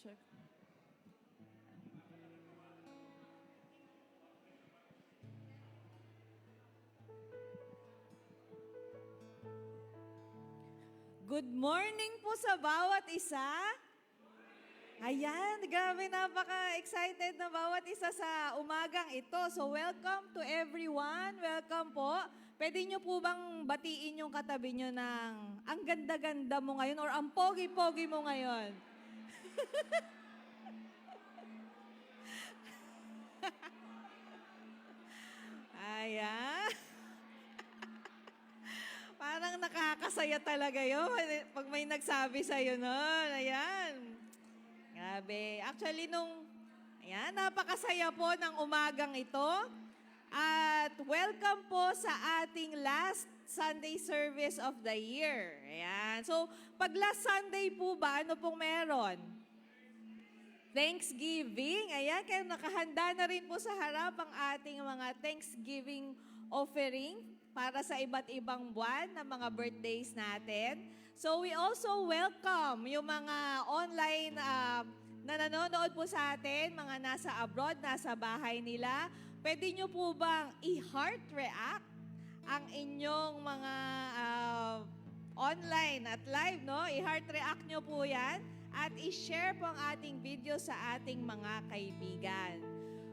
Check. Good morning po sa bawat isa. Ayan, grabe, napaka-excited na bawat isa sa umagang ito. So welcome to everyone. Welcome po. Pwede nyo po bang batiin yung katabi nyo ng ang ganda-ganda mo ngayon or ang pogi-pogi mo ngayon? Ayan. Parang nakakasaya talaga yun pag may nagsabi sa'yo nun. Ayan. Grabe. Actually, ayan, napakasaya po ng umagang ito. At welcome po sa ating last Sunday service of the year. Ayan. So, pag last Sunday po ba, ano pong meron? Thanksgiving. Ayan, kaya nakahanda na rin po sa harap ang ating mga Thanksgiving offering para sa iba't ibang buwan ng mga birthdays natin. So we also welcome yung mga online na nanonood po sa atin, mga nasa abroad, nasa bahay nila. Pwede nyo po bang i-heart react ang inyong mga online at live, no? I-heart react nyo po yan at i-share po ang ating video sa ating mga kaibigan.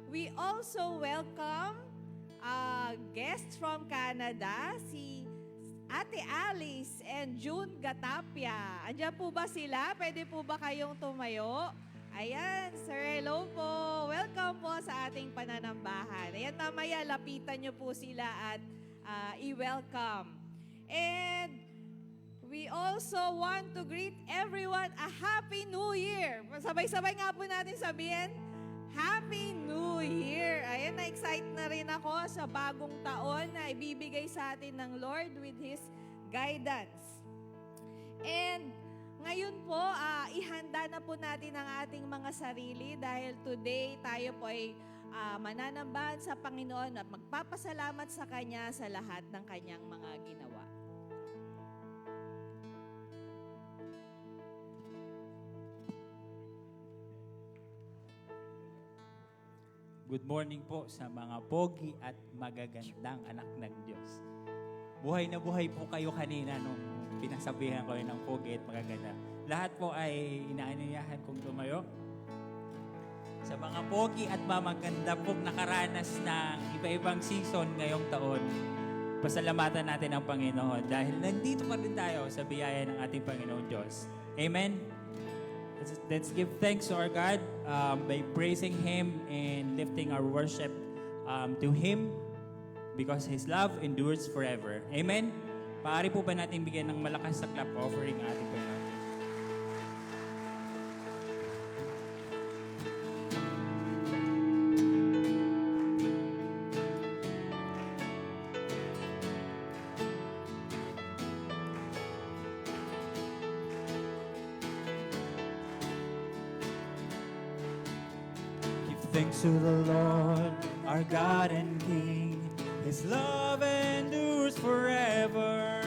We also welcome guests from Canada, si Ate Alice and June Gatapia. Andiyan po ba sila? Pwede po ba kayong tumayo? Ayan, sir, hello po. Welcome po sa ating pananambahan. Ayan, mamaya lapitan nyo po sila at i-welcome. And we also want to greet everyone a Happy New Year. Sabay-sabay nga po natin sabihin, Happy New Year! Ayan, na-excite na rin ako sa bagong taon na ibibigay sa atin ng Lord with His guidance. And ngayon po, ihanda na po natin ang ating mga sarili dahil today tayo po ay mananambahan sa Panginoon at magpapasalamat sa Kanya sa lahat ng Kanyang mga ginawa. Good morning po sa mga pogi at magagandang anak ng Diyos. Buhay na buhay po kayo kanina nung pinasabihan ko ng pogi at magaganda. Lahat po ay inaanyayahan kong tumayo. Sa mga pogi at mamaganda pong nakaranas ng iba-ibang season ngayong taon, pasalamatan natin ang Panginoon dahil nandito pa rin tayo sa biyaya ng ating Panginoon Diyos. Amen? Let's give thanks to our God by praising Him and lifting our worship to Him because His love endures forever. Amen? Paari po ba natin bigyan ng malakas na clap offering ang ating Panginoon? Thanks to the Lord, our God and King. His love endures forever.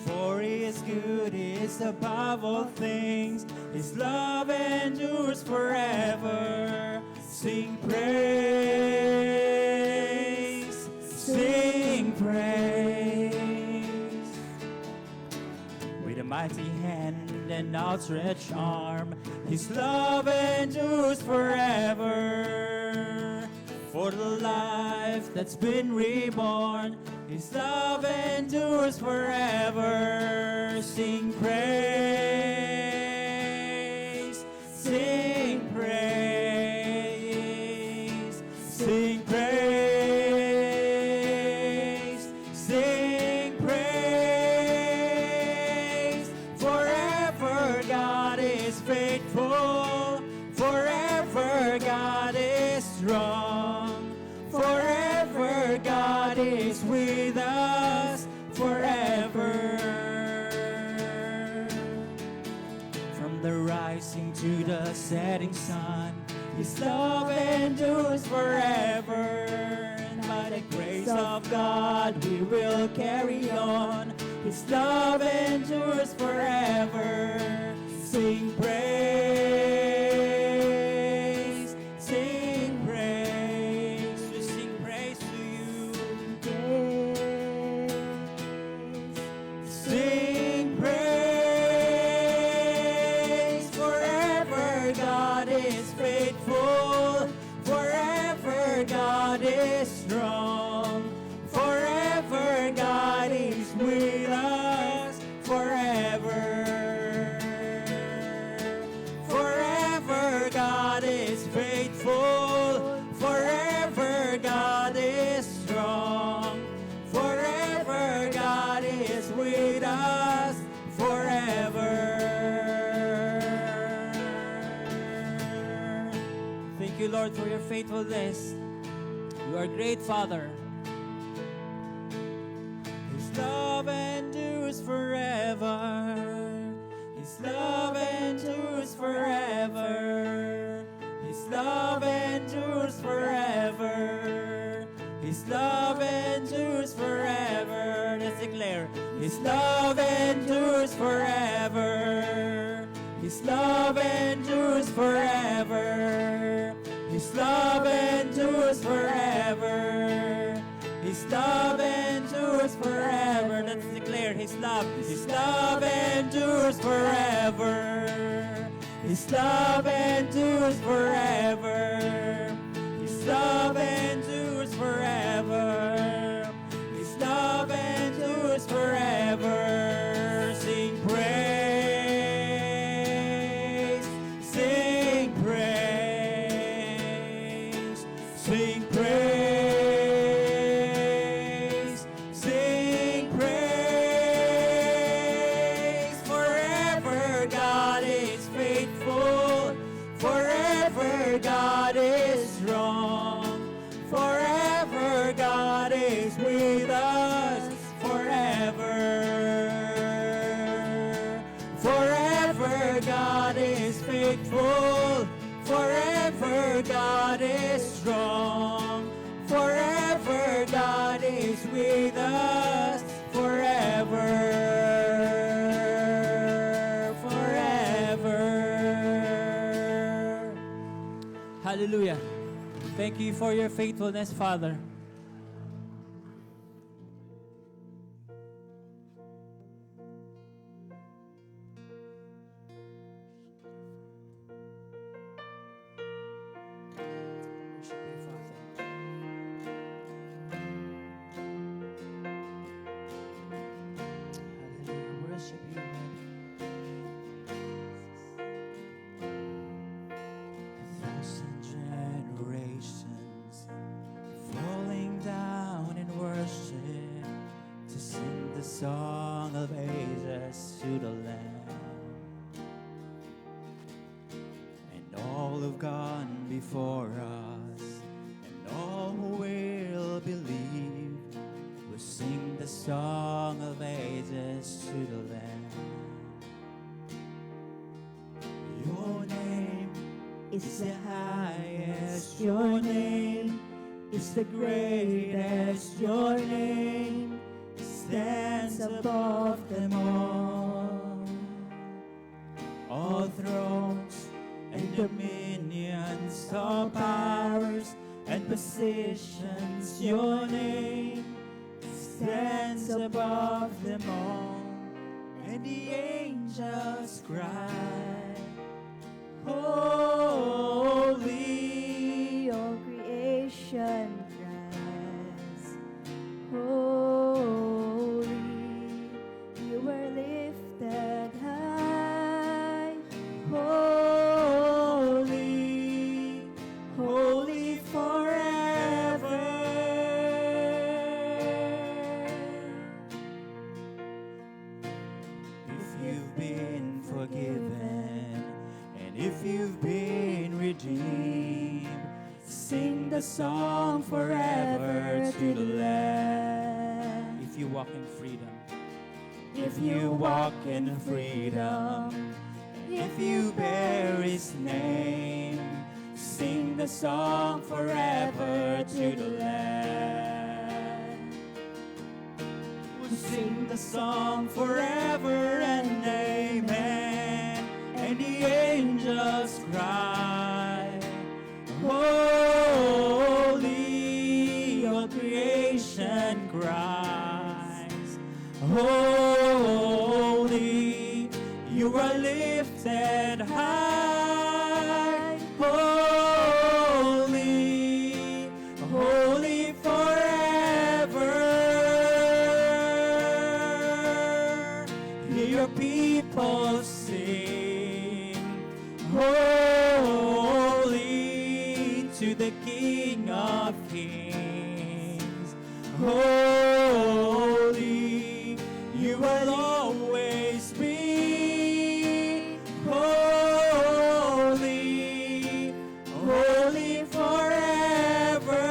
For He is good, He is above all things. His love endures forever. Sing praise, sing praise. With a mighty hand and outstretched arm, His love endures forever. For the life that's been reborn, His love endures forever. Sing praise, sing praise, sing praise, sing praise. Forever God is faithful, forever God is strong, forever God is with us, forever. From the rising to the setting sun, His love endures forever. And by the grace of God we will carry on. His love endures forever. Sing praise. strong. Forever God is with us. Forever. Forever God is faithful. Forever God is strong. Forever God is with us. Forever. Thank you, Lord, for your faithfulness. You are great, Father. His love endures forever. His love endures forever. His love endures forever. His love endures forever. Let's declare. His love endures forever. His love endures forever. His love endures forever. His love endures forever. Let's declare His love. His love endures forever. His love endures forever. His love endures forever. His love endures forever. Sing praise. Sing praise. Sing praise. Sing praise. Forever God is faithful. Forever God is strong. Forever God is with us. Forever. Forever God is faithful. Forever God is strong. Forever God is with us. Forever. Forever. Hallelujah. Thank you for your faithfulness, Father. Worship you, Father. Hallelujah. Worship you, Lord. A thousand generations falling down in worship to sing the song of ages to the Lamb. And all who've gone before us, and all who will believe, will sing the song of ages to the Lamb. Your name is the highest, your name is the greatest, your name stands above them all. All thrones and dominions, all powers and positions, your name stands above them all. And the angels cry, holy, all creation cries, holy, you were lifted high, holy, holy forever. If you've been forgiven, and if you've been redeemed, sing the song forever to the Lamb. If you walk in freedom, if you walk in freedom, if you bear His name, sing the song forever to the Lamb. We'll sing the song forever and amen. And the angels cry, holy, all creation cries, holy, you are lifted high, holy, holy people sing, holy to the King of Kings. Holy, you will always be. Holy, holy forever.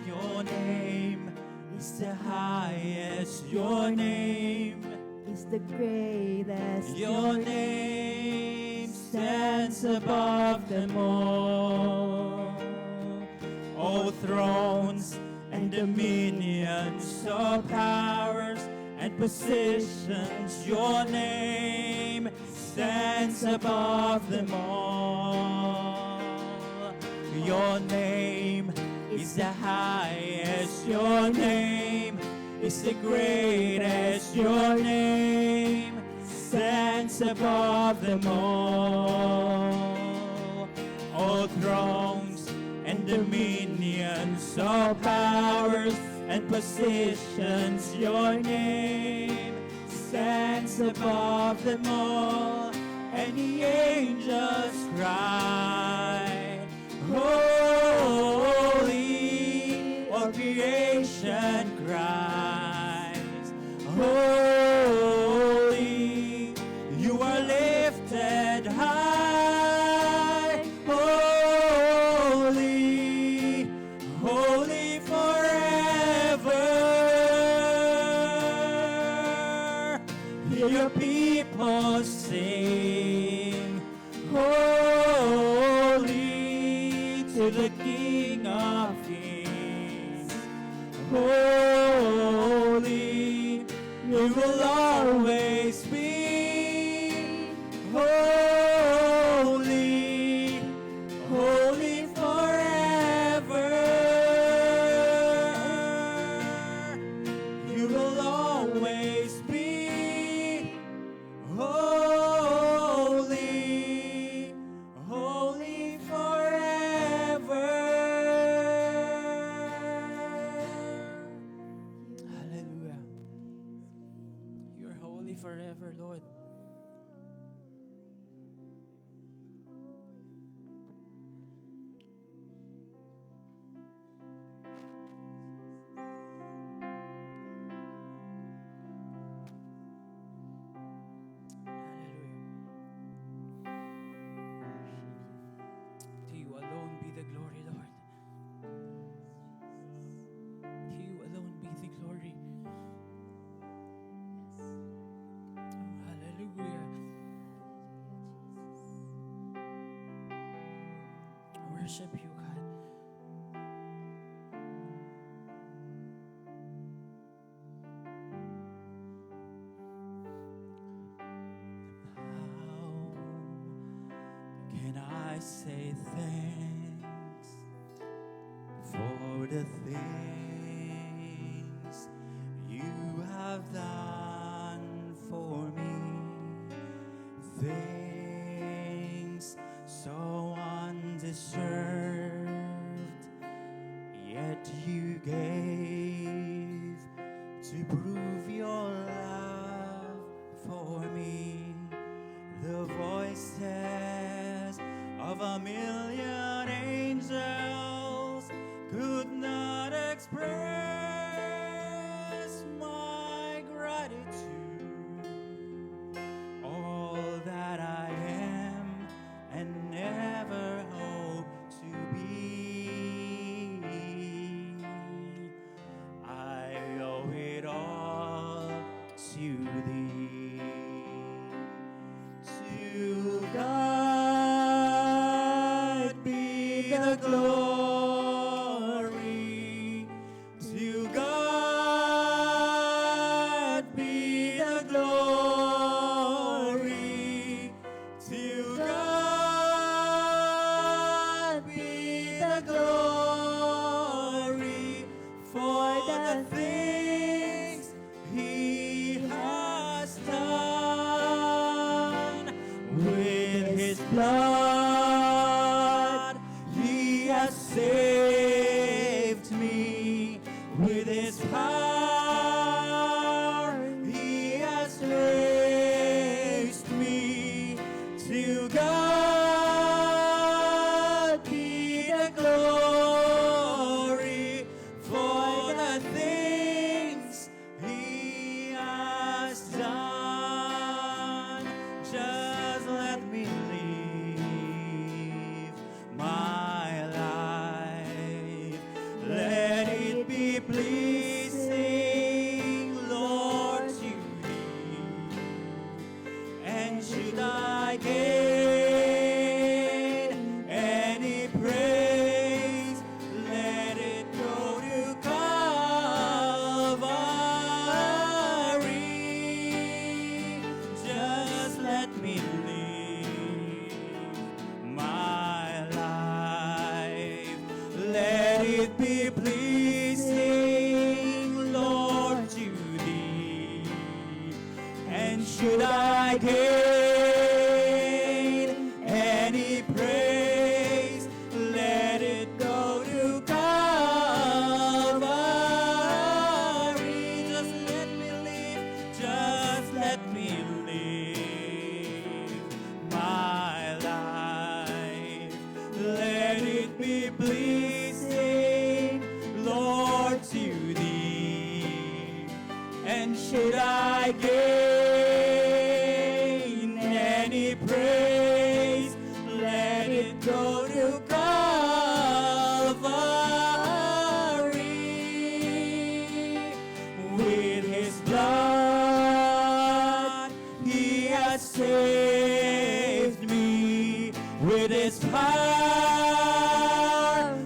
Your name is the highest. Your name, Is the greatest. your name stands above them all. All thrones and dominions, all powers and positions, your name stands above them all. Your name is the highest, your name is the greatest, your name stands above them all. All thrones and dominions, all powers and positions, your name stands above them all. And the angels cry, holy, all creation cries, holy, you are lifted high, holy, holy forever. Hear your people sing, holy to the King of Kings. Holy, you will always be. Holy, holy forever. You will always be. Holy, holy forever. Hallelujah. You're holy forever, Lord. To you alone be the glory, Lord. To you alone be the glory. Hallelujah. I worship you, God. How can I say thanks for the things you have done for me? Things so undeserved, yet you gave to prove your love for me. The voices of a million angels could not express my gratitude. All that I am and never hope to be, I owe it all to thee. To God be the glory. To God be the glory. To God praise, let it go to Calvary. Just let me live, just let me live my life. Let it be pleasing, Lord, to Thee. And should I gain any praise, let it go to Calvary. With His blood, He has saved me. With His power,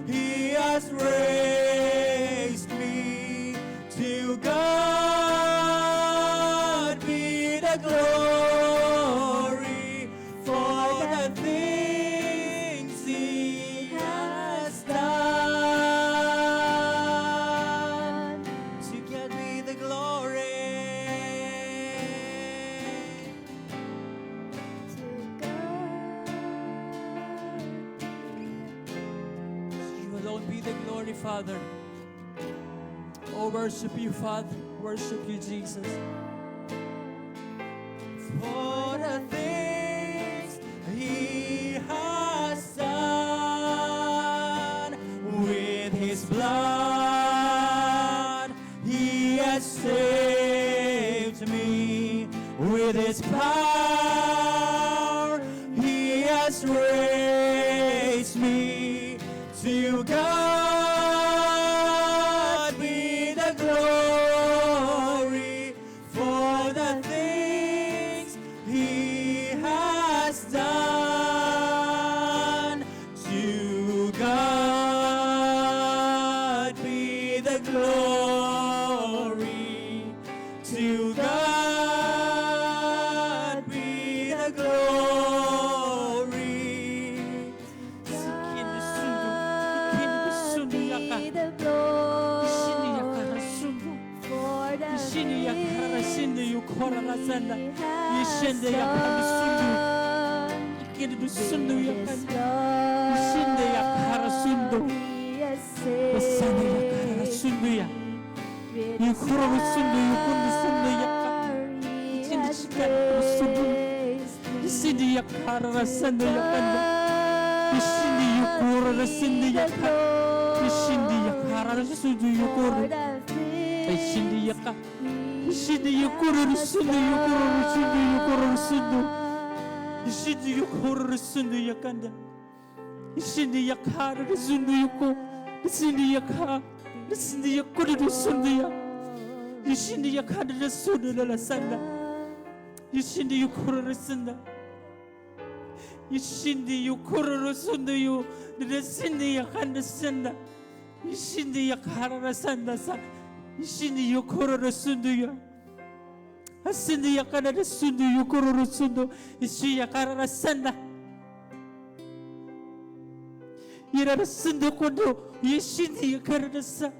He has raised me. To God be the glory for the things He has done. To God be the glory. You alone be the glory, Father. Oh, worship you, Father. Worship you, Jesus. For the things He has done with His blood, He has saved me. With His power, He has raised me. To God be the glory for the things He has done. To God be the glory. To God be the glory. Be the glory for the things He has done. With His blood, He has saved me. With His power, He has raised me. To God be the Ishindi yukururu sundu yu Nisindi yakanda sanda Ishindi yakarara sanda sa Ishindi yukururu sundu ya Asindi yakanda sundu yukururu sundu Ishi yakarara sanda Irara sundu kundu Ishindi yakarara sa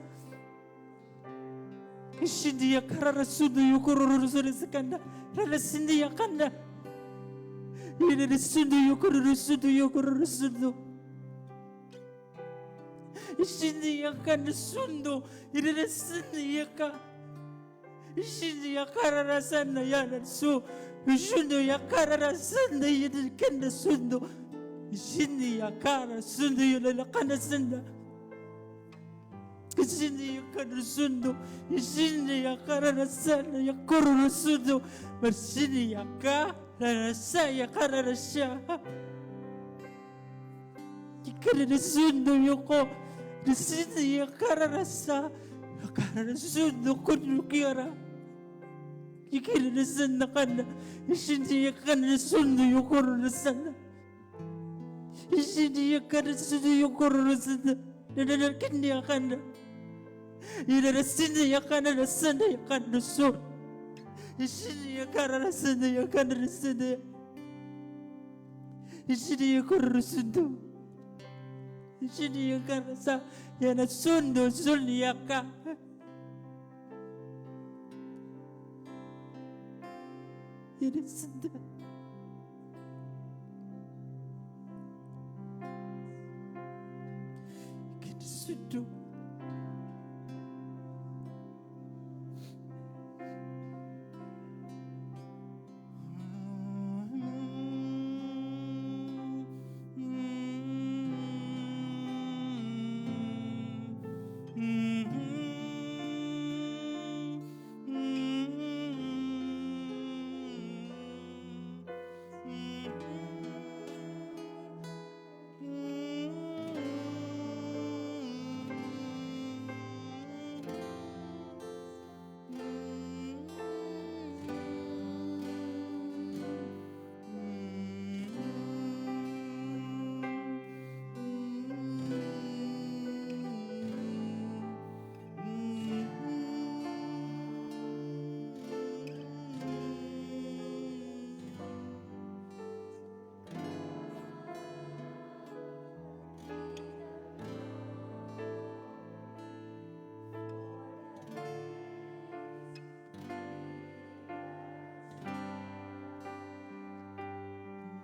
Ishindi yakarara sundu yukururu sundu sakanda Rara sindi yakanda Sundu yukururu sundu Ishindi yakanda sundu Sindi yaka Ishindi yakarara sanda yana su Ishindi yakarara sanda yakanda sundu Ishindi yakara sundu yakanda sanda Ishindi yakanda sundu Ishindi yakarara sanda yakururu sundu Ishindi yakara Saya karara sya Ikarara sundu yoko Disini ya karara sa Karara sundu kudu kiara Ikarara sanda kanda Ishindi ya karara sundu yoko sana Ishindi ya karara sundu yoko sana Dada kindi ya kanda Irara sindi ya karara sanda ya kanda so Ishini yakarara sanda yakarara sanda Ishini yakarara sanda Ishini yakarara sa yana sundu sulni yaka Yana sanda to do.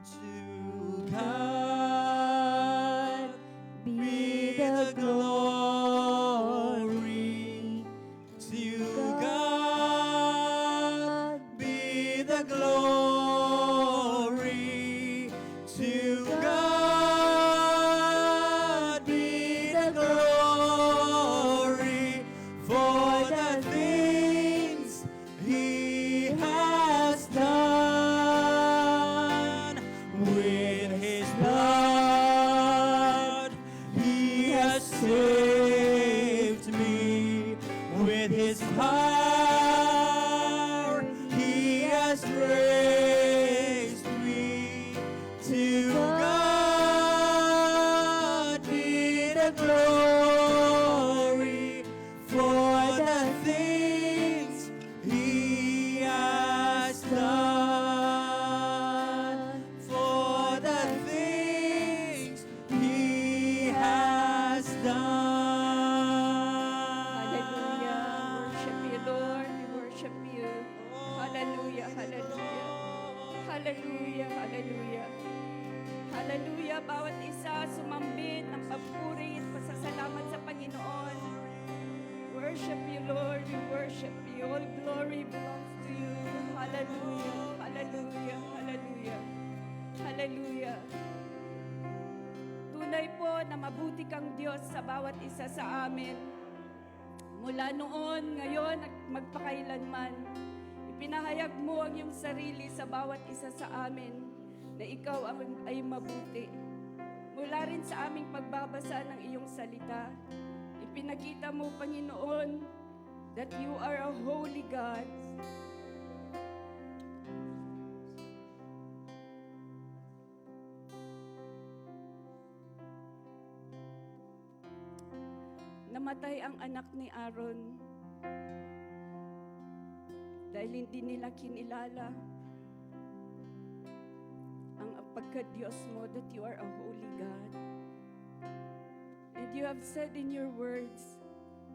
To God be the glory. To God be the glory. To God be the glory for the things He has done. With His blood, He has saved me. With His power, He has raised me. To God be the glory for the things He has done. For the things He has done. Hallelujah. Worship you, Lord. We worship you. Hallelujah. Hallelujah. Hallelujah. Hallelujah. Hallelujah. Bawat isa sumambit ng papuri at pasasalamat sa Panginoon. Worship you, Lord. We worship you. All glory belongs to you. Hallelujah. Hallelujah. Hallelujah. Hallelujah. Tunay po na mabuti kang Diyos sa bawat isa sa amin. Mula noon, ngayon at magpakailanman, ipinahayag mo ang iyong sarili sa bawat isa sa amin na ikaw ay mabuti. Mula rin sa aming pagbabasa ng iyong salita, ipinakita mo, Panginoon, that you are a holy God. Namatay ang anak ni Aaron dahil hindi nila kinilala ang pagka-Diyos mo, that you are a holy God. And you have said in your words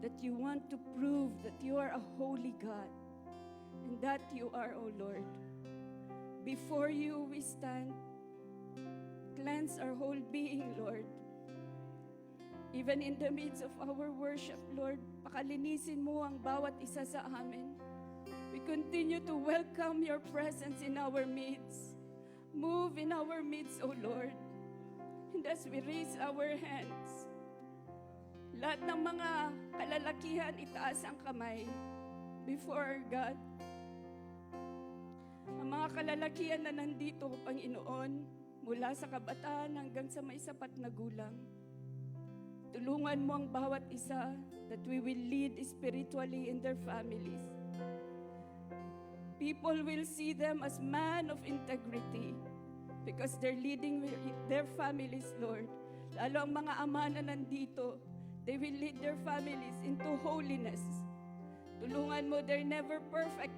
that you want to prove that you are a holy God, and that you are, O Lord. Before you we stand. Cleanse our whole being, Lord. Even in the midst of our worship, Lord, pakalinisin mo ang bawat isa sa amin. We continue to welcome your presence in our midst. Move in our midst, O Lord. And as we raise our hands, lahat ng mga kalalakihan, itaas ang kamay before God. Ang mga kalalakihan na nandito, Panginoon, mula sa kabataan hanggang sa may sapat na gulang, tulungan mo ang bawat isa that we will lead spiritually in their families. People will see them as man of integrity because they're leading their families, Lord. Lalo ang mga ama na nandito, they will lead their families into holiness. Tulungan mo, they're never perfect,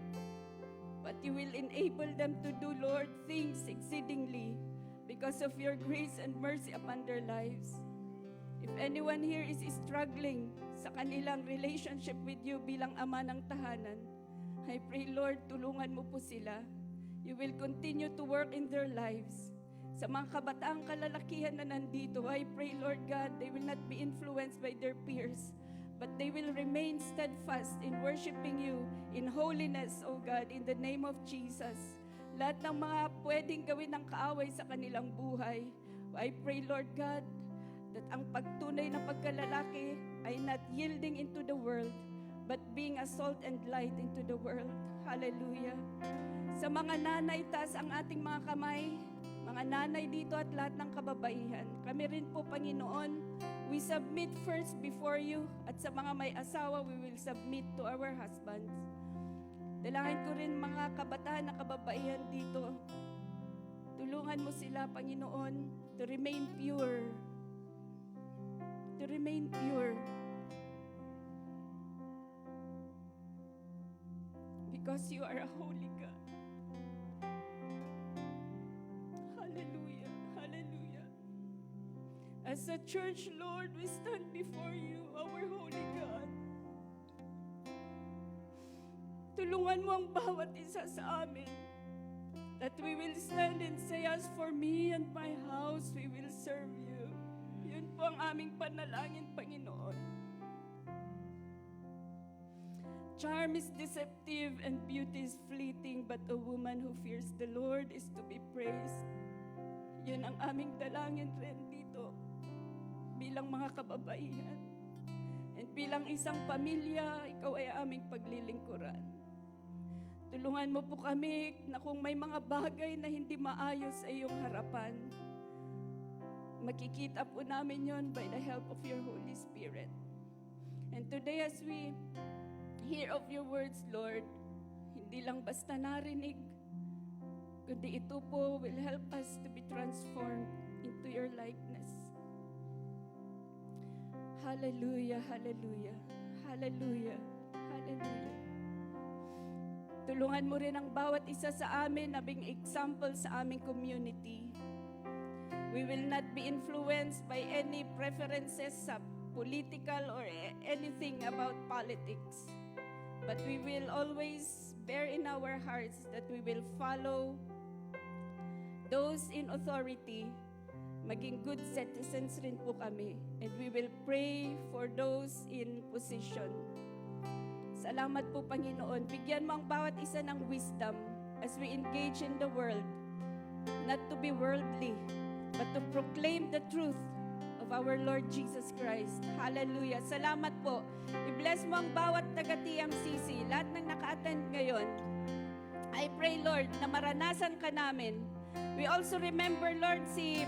but you will enable them to do, Lord, things exceedingly because of your grace and mercy upon their lives. If anyone here is struggling sa kanilang relationship with you bilang ama ng tahanan, I pray, Lord, tulungan mo po sila. You will continue to work in their lives. Sa mga kabataang kalalakihan na nandito, I pray, Lord God, they will not be influenced by their peers, but they will remain steadfast in worshiping you in holiness, O God, in the name of Jesus. Lahat ng mga pwedeng gawin ng kaaway sa kanilang buhay, I pray, Lord God, that ang pagtunay ng pagkalalaki ay not yielding into the world, but being a salt and light into the world. Hallelujah. Sa mga nanay, taas ang ating mga kamay, mga nanay dito at lahat ng kababaihan. Kami rin po, Panginoon, we submit first before you, at sa mga may asawa, we will submit to our husbands. Dalangin ko rin mga kabataan na kababaihan dito. Tulungan mo sila, Panginoon, to remain pure. To remain pure. Because you are a holy God. Hallelujah. Hallelujah. As a church, Lord, we stand before you, our holy God. Tulungan mo ang bawat isa sa amin, that we will stand and say, as for me and my house, we will serve you. Yun po ang aming panalangin, Panginoon. Charm is deceptive and beauty is fleeting, but a woman who fears the Lord is to be praised. Yun ang aming dalangin rin dito bilang mga kababaihan. And bilang isang pamilya, ikaw ay aming paglilingkuran. Tulungan mo po kami na kung may mga bagay na hindi maayos sa iyong harapan, makikita po namin yon by the help of your Holy Spirit. And today as we hear of your words, Lord, hindi lang basta narinig, kundi ito po will help us to be transformed into your likeness. Hallelujah, hallelujah, hallelujah, hallelujah. Tulungan mo rin ang bawat isa sa amin na being example sa aming community. We will not be influenced by any preferences sa political or anything about politics. But we will always bear in our hearts that we will follow those in authority. Maging good citizens rin po kami. And we will pray for those in position. Salamat po, Panginoon. Bigyan mo ang bawat isa ng wisdom as we engage in the world. Not to be worldly, but to proclaim the truth of our Lord Jesus Christ. Hallelujah. Salamat po. I-bless mo ang bawat taga-TMCC, lahat ng naka-attend ngayon. I pray, Lord, na maranasan ka namin. We also remember, Lord, si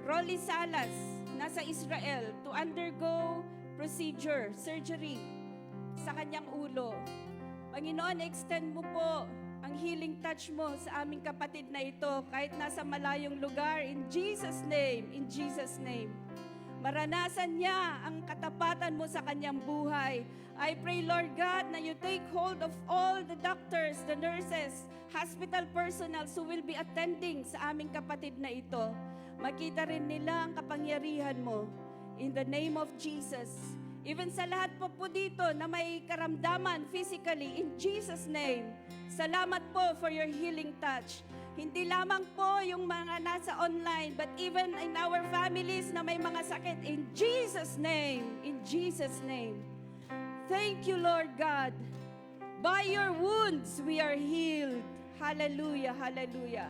Rolly Salas, nasa Israel, to undergo surgery sa kanyang ulo. Panginoon, extend mo po ang healing touch mo sa aming kapatid na ito kahit nasa malayong lugar. In Jesus' name, in Jesus' name. Maranasan niya ang katapatan mo sa kanyang buhay. I pray, Lord God, na you take hold of all the doctors, the nurses, hospital personnel who will be attending sa aming kapatid na ito. Makita rin nila ang kapangyarihan mo. In the name of Jesus. Even sa lahat po dito na may karamdaman physically, in Jesus' name, salamat po for your healing touch. Hindi lamang po yung mga nasa online, but even in our families na may mga sakit, in Jesus' name, in Jesus' name. Thank you, Lord God. By your wounds, we are healed. Hallelujah, hallelujah.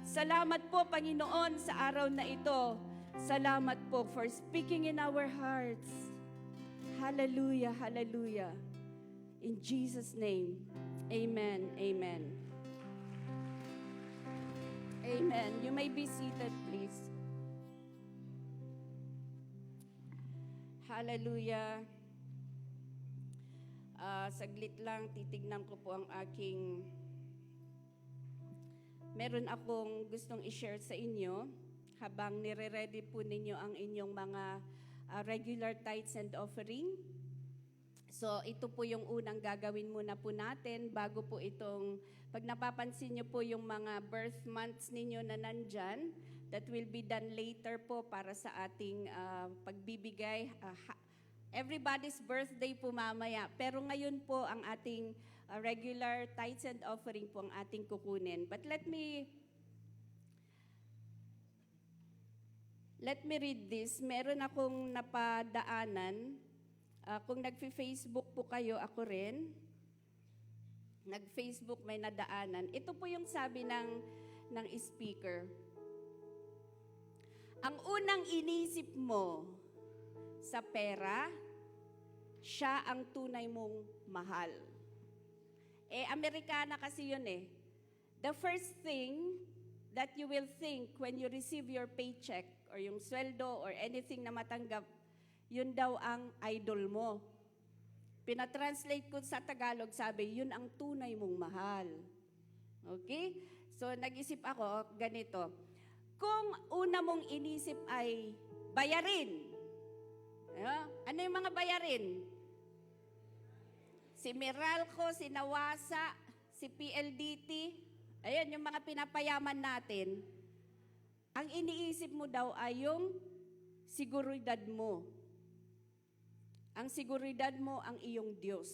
Salamat po, Panginoon, sa araw na ito. Salamat po for speaking in our hearts. Hallelujah, hallelujah. In Jesus' name, amen, amen. Amen. You may be seated, please. Hallelujah. Saglit lang, titignan ko po ang aking... Meron akong gustong i-share sa inyo habang nire-ready po ninyo ang inyong mga regular tithes and offering. So ito po yung unang gagawin muna po natin bago po itong, pag napapansin nyo po yung mga birth months ninyo na nandyan, that will be done later po para sa ating pagbibigay. Everybody's birthday po mamaya. Pero ngayon po ang ating regular tithes and offering po ang ating kukunin. But let me Let me read this. Meron akong napadaanan. Kung nag-Facebook po kayo, ako rin. Nag-Facebook may nadaanan. Ito po yung sabi ng speaker. Ang unang inisip mo sa pera, siya ang tunay mong mahal. Amerikana kasi yun eh. The first thing that you will think when you receive your paycheck or yung sweldo or anything na matanggap, yun daw ang idol mo. Pinatranslate ko sa Tagalog, sabi, yun ang tunay mong mahal. Okay? So, nag-isip ako, ganito. Kung una mong inisip ay bayarin, ano yung mga bayarin? Si Meralco, si Nawasa, si PLDT, ayun, yung mga pinapayaman natin, ang iniisip mo daw ay yung seguridad mo. Ang seguridad mo ang iyong Diyos.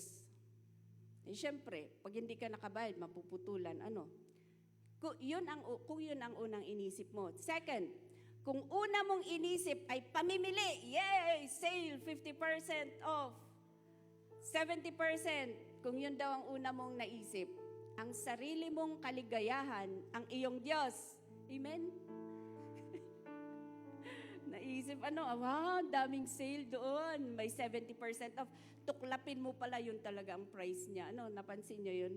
Siyempre, pag hindi ka nakabayad, mapuputulan, ano? Kung yun ang unang inisip mo. Second, kung una mong inisip ay pamimili, yay! Sale, 50% off. 70%, kung yun daw ang una mong naisip, ang sarili mong kaligayahan, ang iyong Diyos. Amen? Naisip, wow, daming sale doon. May 70% off. Tuklapin mo pala yun talaga ang price niya. Napansin niyo yun?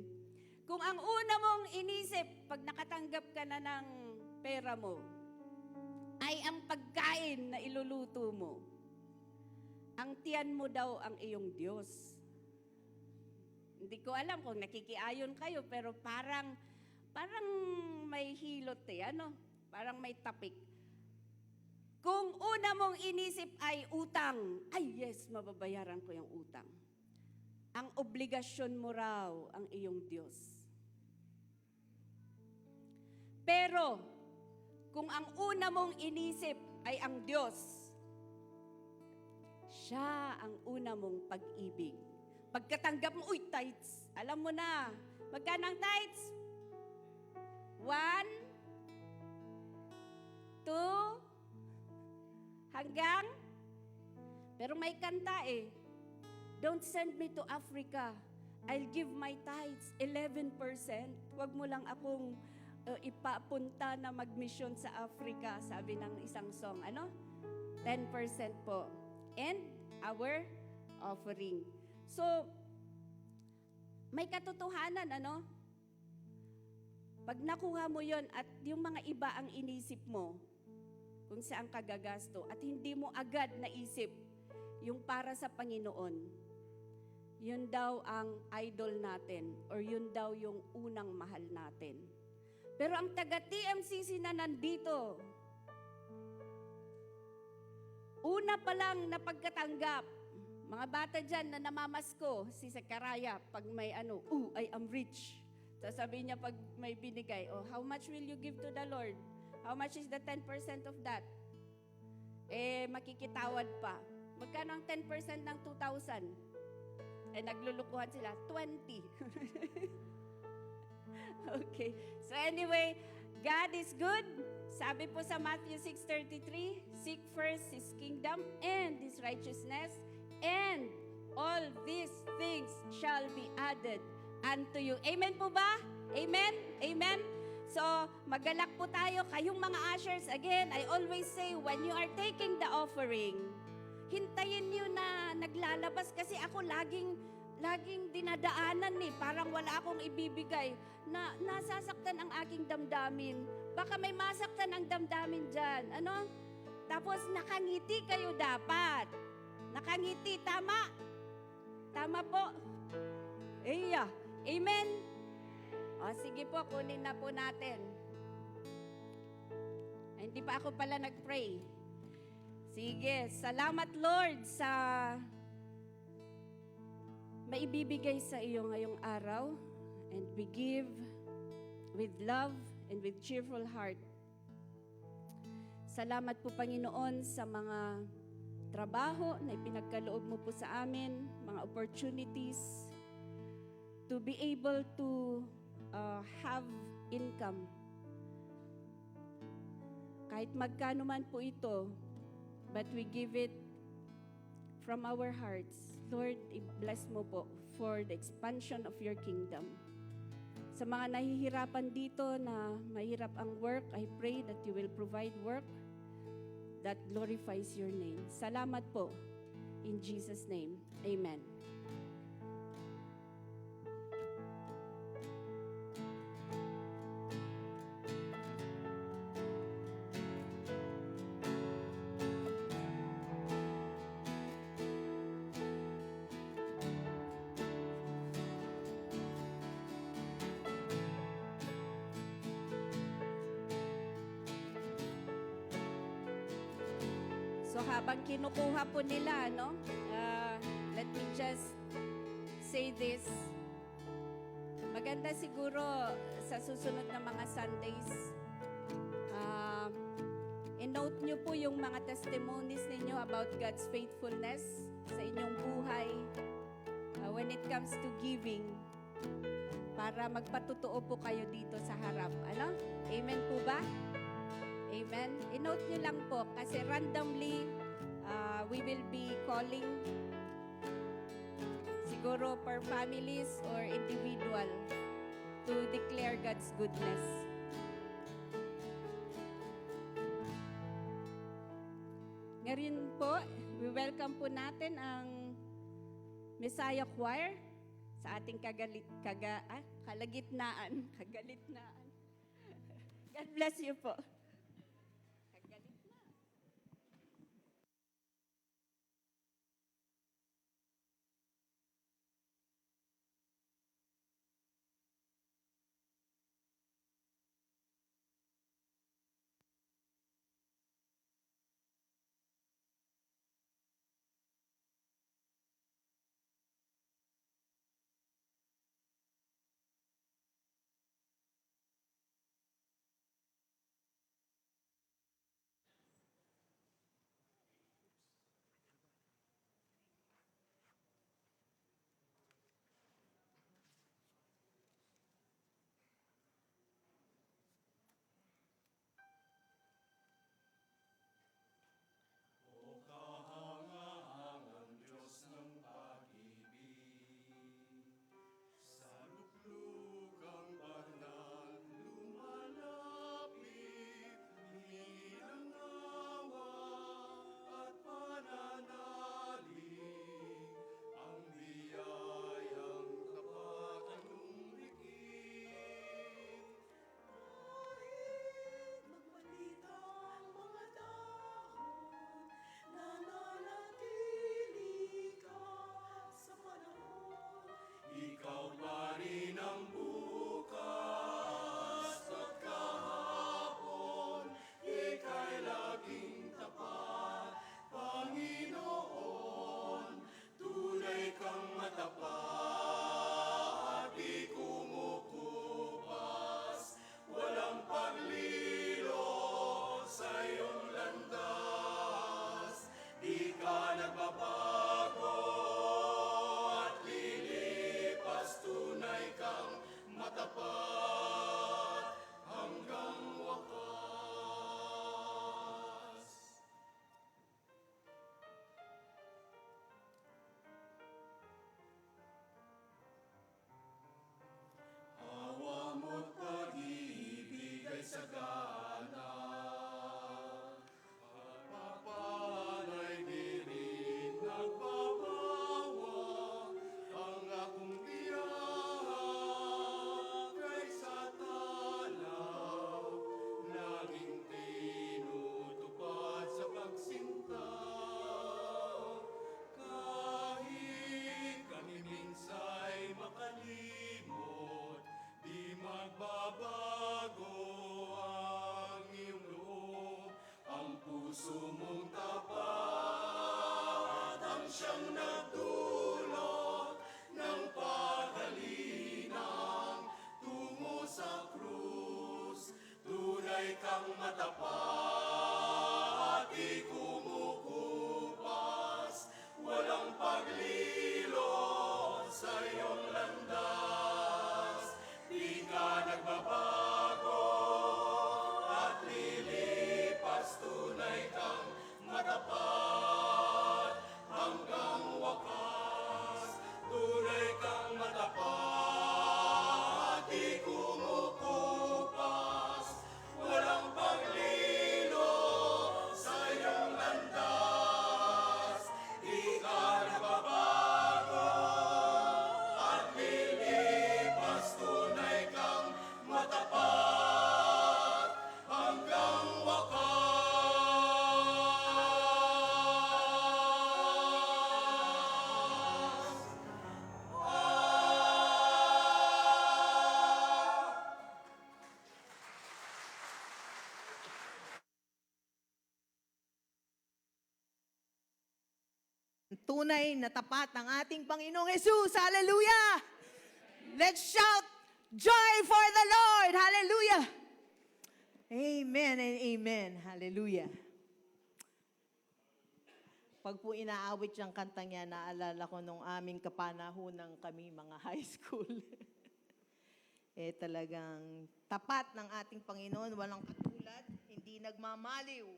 Kung ang una mong inisip, pag nakatanggap ka na ng pera mo, ay ang pagkain na iluluto mo, ang tiyan mo daw ang iyong Diyos. Hindi ko alam kung nakikiayon kayo, pero parang may hilot parang may tapik. Kung una mong inisip ay utang, ay yes, mababayaran ko yung utang. Ang obligasyon mo raw ang iyong Diyos. Pero, kung ang una mong inisip ay ang Diyos, siya ang una mong pag-ibig. Pagkatanggap mo, tithes. Alam mo na, magkano ang tithes? 1, 2, hanggang? Pero may kanta eh. Don't send me to Africa. I'll give my tithes 11%. Huwag mo lang akong ipapunta na mag-mission sa Africa, sabi ng isang song. 10% po. And our offering. So, may katotohanan, Pag nakuha mo yon at yung mga iba ang inisip mo, kung saan ka gagasto, at hindi mo agad naisip yung para sa Panginoon, yun daw ang idol natin, or yun daw yung unang mahal natin. Pero ang taga-TMCC na nandito, una pa lang na pagkatanggap, mga bata dyan na namamasko, si Sakaraya, pag may I am rich. Sasabihin niya pag may binigay, how much will you give to the Lord? How much is the 10% of that? Makikitawad pa. Magkano ang 10% ng 2,000? Naglulukuhan sila, 20. Okay. So anyway, God is good. Sabi po sa Matthew 6:33, seek first His kingdom and His righteousness, and all these things shall be added unto you. Amen po ba? Amen? Amen? So, magalak po tayo. Kayong mga ushers, again, I always say, when you are taking the offering, hintayin nyo na naglalabas kasi ako laging dinadaanan parang wala akong ibibigay na nasasaktan ang aking damdamin. Baka may masaktan ang damdamin dyan. Tapos nakangiti kayo dapat. Nakangiti, tama? Tama po? Amen? Sige po, kunin na po natin. Hindi pa ako pala nag-pray. Sige, salamat Lord sa maibibigay sa iyo ngayong araw. And we give with love and with cheerful heart. Salamat po Panginoon sa mga trabaho na ipinagkaloob mo po sa amin, mga opportunities to be able to have income. Kahit magkano man po ito, but we give it from our hearts. Lord, i-bless mo po for the expansion of your kingdom. Sa mga nahihirapan dito na mahirap ang work, I pray that you will provide work that glorifies your name. Salamat po. In Jesus' name, amen. So habang kinukuha po nila, no, let me just say this. Maganda siguro sa susunod na mga Sundays, i-note nyo po yung mga testimonies ninyo about God's faithfulness sa inyong buhay when it comes to giving, para magpatotoo po kayo dito sa harap. Ano? Amen po ba? Amen. I-note nyo lang po kasi randomly we will be calling siguro per families or individual to declare God's goodness. Ngayon po, we welcome po natin ang Messiah Choir sa ating kalagitnaan. Kagalitnaan. God bless you po. tunay na tapat ng ating Panginoong Jesus. Hallelujah! Let's shout joy for the Lord. Hallelujah! Amen and amen. Hallelujah. Pag po inaawit yung kantang yan, naalala ko nung aming kapanahonang kami mga high school. Talagang tapat ng ating Panginoon, walang katulad, hindi nagmamaliw.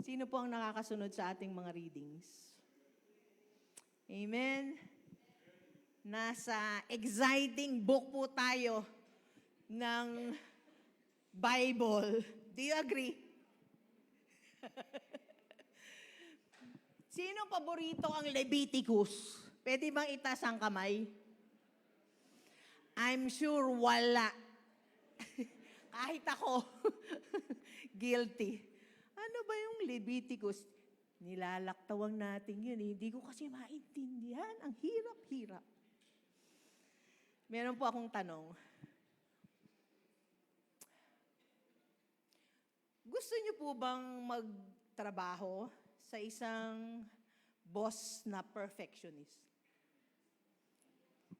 Sino po ang nakakasunod sa ating mga readings? Amen. Nasa exciting book po tayo ng Bible. Do you agree? Sino paborito ang Leviticus? Pwede bang itaas ang kamay? I'm sure wala. Kahit ako. Guilty. Ano ba yung Leviticus? Nilalaktawang natin yun. Hindi ko kasi maintindihan. Ang hirap-hirap. Meron po akong tanong. Gusto niyo po bang magtrabaho sa isang boss na perfectionist?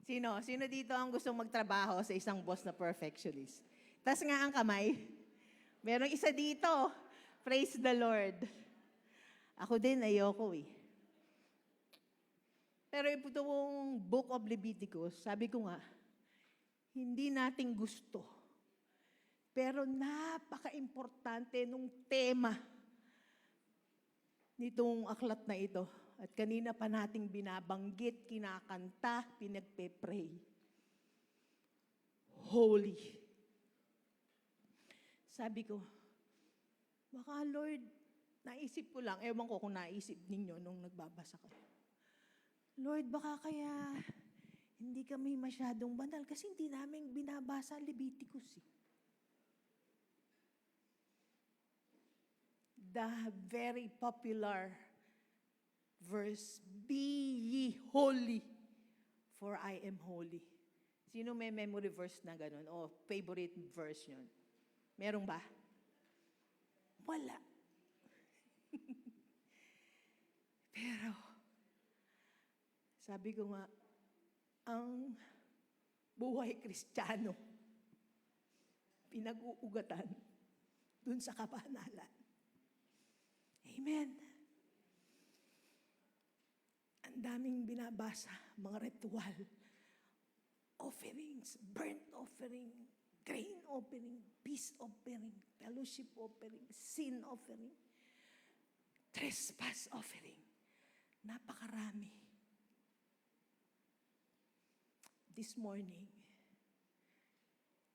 Sino? Sino dito ang gustong magtrabaho sa isang boss na perfectionist? Tas nga ang kamay. Merong isa dito. Praise the Lord. Ako din, ayoko eh. Pero itong Book of Leviticus, sabi ko nga, hindi natin gusto. Pero napaka-importante nung tema nitong aklat na ito. At kanina pa nating binabanggit, kinakanta, pinagpe-pray. Holy. Sabi ko, baka Lord, naisip ko lang, ewan ko kung naisip ninyo nung nagbabasa kayo. Lord, baka kaya hindi kami masyadong banal kasi hindi namin binabasa Leviticus eh. The very popular verse, be ye holy, for I am holy. Sino may memory verse na ganun? O favorite verse yun? Meron ba? Wala. Pero, sabi ko nga, ang buhay Kristiyano, pinag-uugatan dun sa kabanalan. Amen. Ang daming binabasa, mga ritual, offerings, burnt offering, grain offering, peace offering, fellowship offering, sin offering, trespass offering. Napakarami. This morning,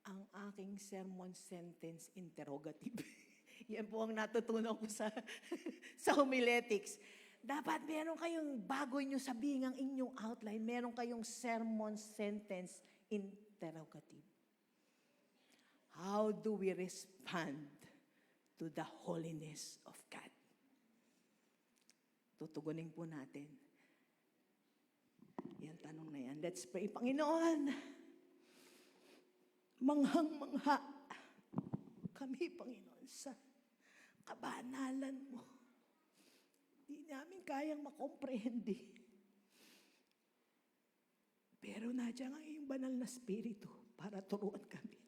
ang aking sermon sentence interrogative. Yan po ang natutunan ko sa homiletics. Dapat meron kayong bago nyo sabihin ang inyong outline, meron kayong sermon sentence interrogative. How do we respond to the holiness of God? Tutugunin po natin. Yan tanong na yan. Let's pray. Panginoon, manghang-mangha kami, Panginoon, sa kabanalan mo. Di namin kayang makomprehende. Pero nandiyan ang iyong banal na spirito para turuan kami.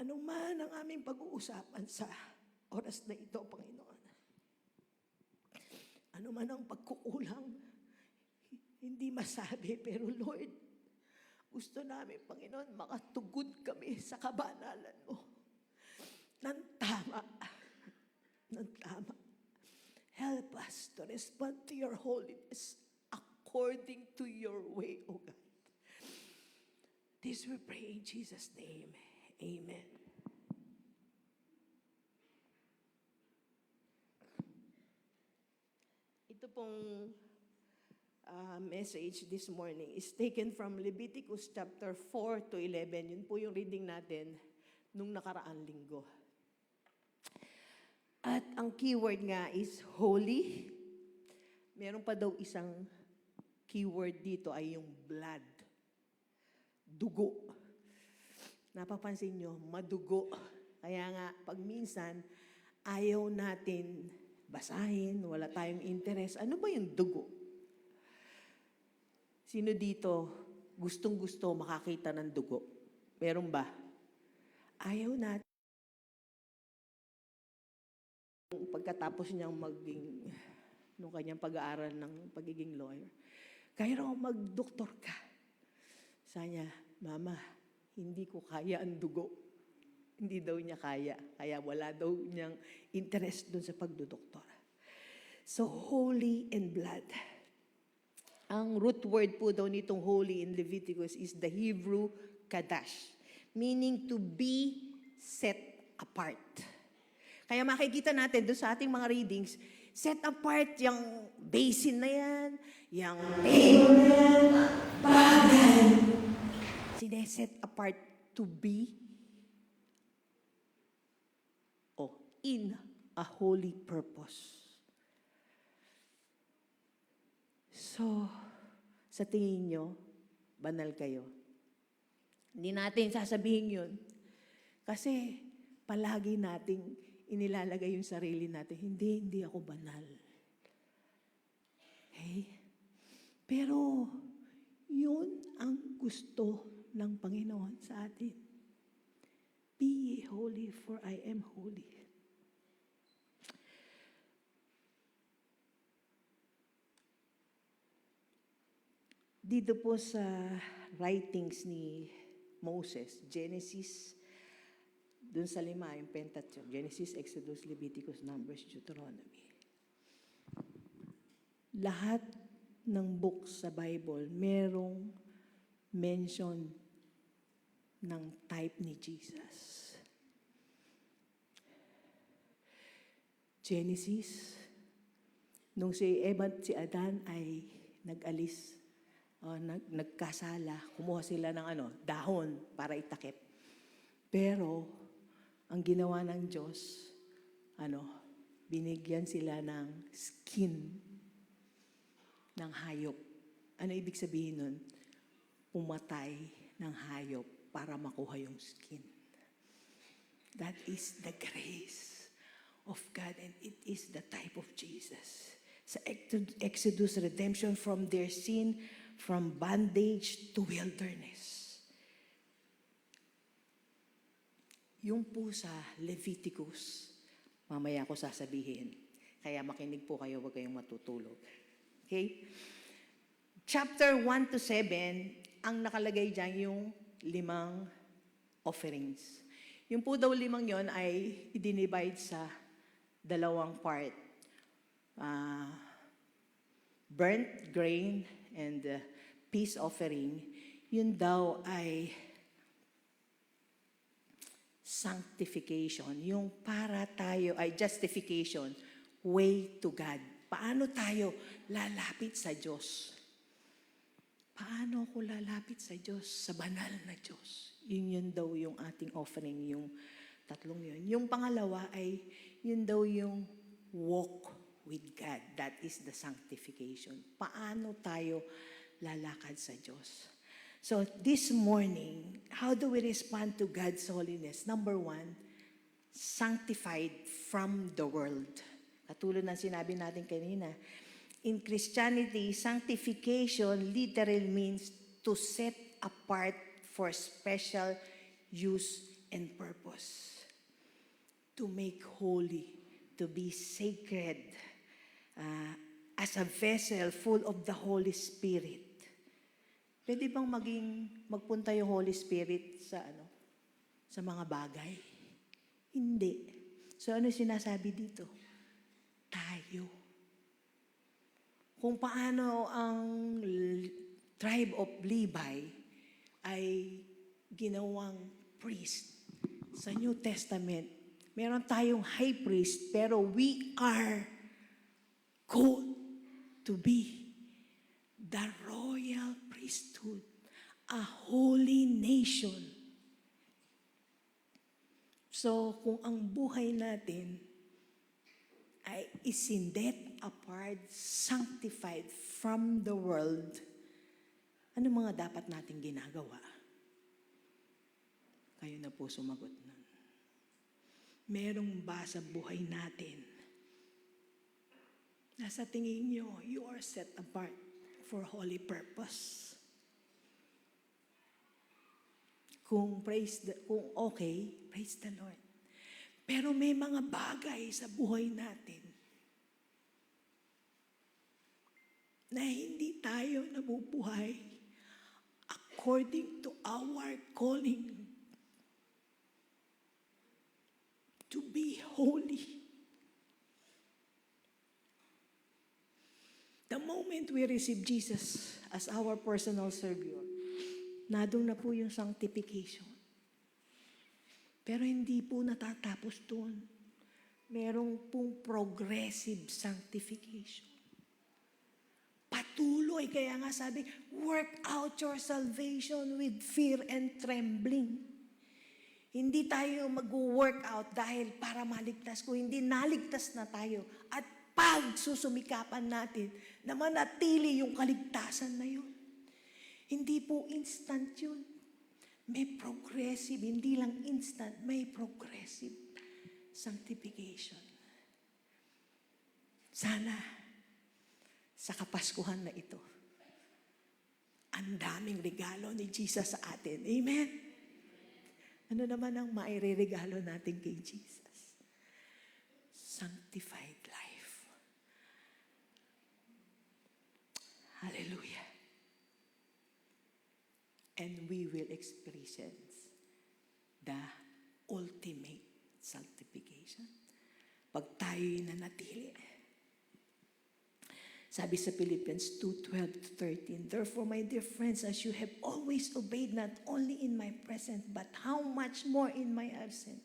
Anong man ang aming pag-uusapan sa oras na ito, Panginoon. Ano man ang pagkukulang, hindi masabi, pero Lord, gusto namin, Panginoon, makatugod kami sa kabanalan mo. Nang tama. Nang tama. Help us to respond to your holiness according to your way, O God. This we pray in Jesus' name. Amen. Ito pong message this morning is taken from Leviticus chapter 4 to 11. Yun po yung reading natin nung nakaraang linggo. At ang keyword nga is holy. Meron pa daw isang keyword dito ay yung blood. Dugo. Napapansin nyo, madugo. Kaya nga, pag minsan, ayaw natin basahin, wala tayong interest. Ano ba yung dugo? Sino dito gustong-gusto makakita ng dugo? Meron ba? Ayaw natin. Pagkatapos niyang nung kanyang pag-aaral ng pagiging lawyer, kaya raw mag-doktor ka. Sabi niya, Mama, hindi ko kaya ang dugo. Hindi daw niya kaya. Kaya wala daw niyang interest dun sa pagdodoktor. So, holy and blood. Ang root word po daw nitong holy in Leviticus is the Hebrew kadash, meaning to be set apart. Kaya makikita natin doon sa ating mga readings, set apart yung basin na yan, yung table na yan, bagay. Sineset apart to be in a holy purpose. So, sa tingin nyo, banal kayo? Hindi natin sasabihin yun. Kasi palagi nating inilalagay yung sarili natin, hindi ako banal. Okay? Pero, yun ang gusto ng Panginoon sa atin. Be ye holy, for I am holy. Dito po sa writings ni Moses, Genesis, dun sa 5, yung Pentateuch, Genesis, Exodus, Leviticus, Numbers, Deuteronomy. Lahat ng books sa Bible, merong mention ng type ni Jesus. Genesis, nung si Adan ay nag-alis, nagkasala, kumuha sila ng dahon para itakip. Pero, ang ginawa ng Diyos, binigyan sila ng skin ng hayop. Ano ibig sabihin nun? Pumatay ng hayop para makuha yung skin. That is the grace of God and it is the type of Jesus. Sa Exodus, redemption from their sin, from bondage to wilderness. Yung po sa Leviticus, mamaya ko sasabihin. Kaya makinig po kayo, huwag kayong matutulog. Okay? Chapter 1 to 7, ang nakalagay dyan yung 5 offerings. Yung po daw 5 yon ay i-divide sa 2 part. Burnt grain and peace offering, yun daw ay sanctification. Yung para tayo ay justification, way to God. Paano tayo lalapit sa Diyos? Paano ako lalapit sa Diyos? Sa banal na Diyos. Yun daw yung ating offering, yung 3 yun. Yung pangalawa ay yun daw yung walk with God. That is the sanctification. Paano tayo lalakad sa Diyos? So, this morning, how do we respond to God's holiness? Number 1, sanctified from the world. Katulad ng sinabi natin kanina, in Christianity, sanctification literally means to set apart for special use and purpose. To make holy, to be sacred, as a vessel full of the Holy Spirit. Pwede bang magpunta yung Holy Spirit sa mga bagay? Hindi. So ano sinasabi dito? Tayo. Kung paano ang tribe of Levi ay ginawang priest sa New Testament. Meron tayong high priest, pero we are called to be the royal priesthood, a holy nation. So, kung ang buhay natin ay isindet apart, sanctified from the world, ano mga dapat nating ginagawa? Kayo na po sumagot nun. merong ba sa buhay natin na sa tingin nyo, you are set apart for holy purpose? Kung okay, praise the Lord. Pero may mga bagay sa buhay natin na hindi tayo nabubuhay according to our calling to be holy. The moment we receive Jesus as our personal Savior, nadong na po yung sanctification. Pero hindi po natatapos doon. Merong pong progressive sanctification. Patuloy, kaya nga sabi, work out your salvation with fear and trembling. Hindi tayo mag-work out dahil para maligtas ko. Hindi, naligtas na tayo. At pag susumikapan natin na manatili yung kaligtasan na yun. Hindi po instant yun. May progressive, hindi lang instant, may progressive sanctification. Sana, sa Kapaskuhan na ito, ang daming regalo ni Jesus sa atin. Amen? Ano naman ang maireregalo natin kay Jesus? Sanctified life. Hallelujah. And we will experience the ultimate sanctification. Pag tayo'y nanatili. Sabi sa Philippians 2:12-13, therefore, my dear friends, as you have always obeyed not only in my presence, but how much more in my absence,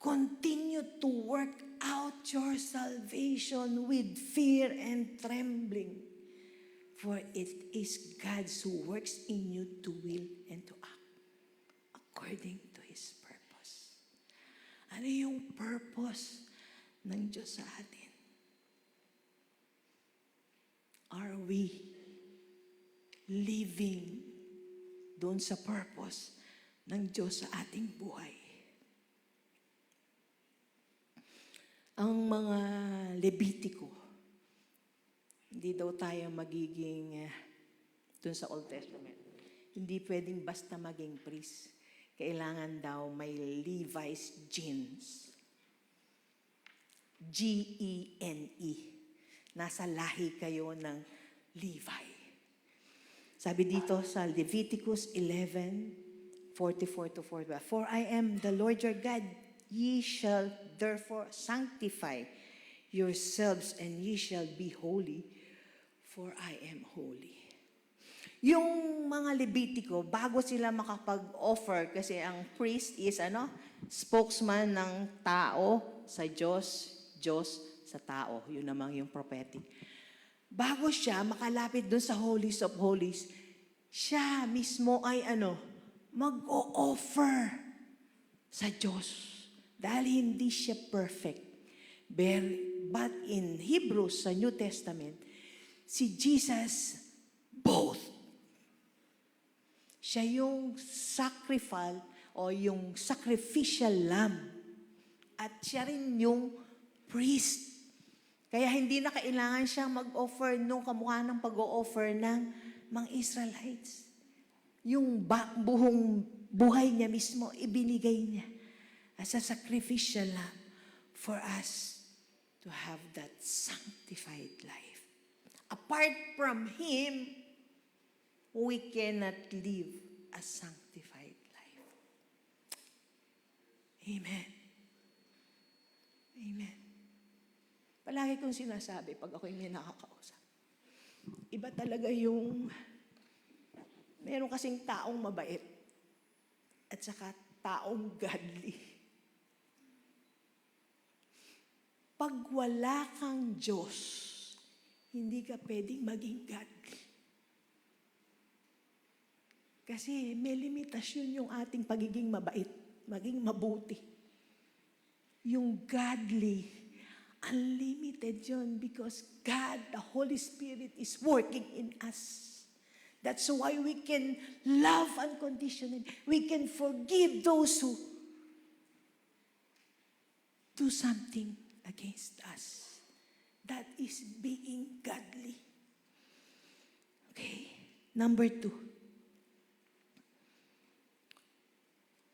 continue to work out your salvation with fear and trembling. For it is God who works in you to will and to act according to His purpose. Ano yung purpose ng Diyos sa atin? Are we living doon sa purpose ng Diyos sa ating buhay? Ang mga Levitiko, hindi daw tayo magiging, dun sa Old Testament, hindi pwedeng basta maging priest. Kailangan daw may Levi's genes. Gene. Nasa lahi kayo ng Levi. Sabi dito sa Leviticus 11:44-45, for I am the Lord your God, ye shall therefore sanctify yourselves and ye shall be holy, for I am holy. Yung mga Levitiko, bago sila makapag-offer, kasi ang priest is spokesman ng tao sa Diyos, Diyos sa tao. Yun namang yung prophetic. Bago siya makalapit doon sa Holies of Holies, siya mismo ay mag-o-offer sa Diyos. Dahil hindi siya perfect. But in Hebrews, sa New Testament, si Jesus, both. Siya yung sacrificial lamb. At siya rin yung priest. Kaya hindi na kailangan siyang mag-offer nung kamukha ng pag-o-offer ng mga Israelites. Yung buong buhay niya mismo, ibinigay niya as a sacrificial lamb for us to have that sanctified life. Apart from Him, we cannot live a sanctified life. Amen. Amen. Palagi kong sinasabi pag ako'y may nakakausap. Iba talaga yung, meron kasing taong mabait at saka taong godly. Pag wala kang Diyos, hindi ka pwedeng maging godly. Kasi may limitasyon yung ating pagiging mabait, maging mabuti. Yung godly, unlimited yun because God, the Holy Spirit, is working in us. That's why we can love unconditionally. We can forgive those who do something against us. That is being godly. Okay? Number 2.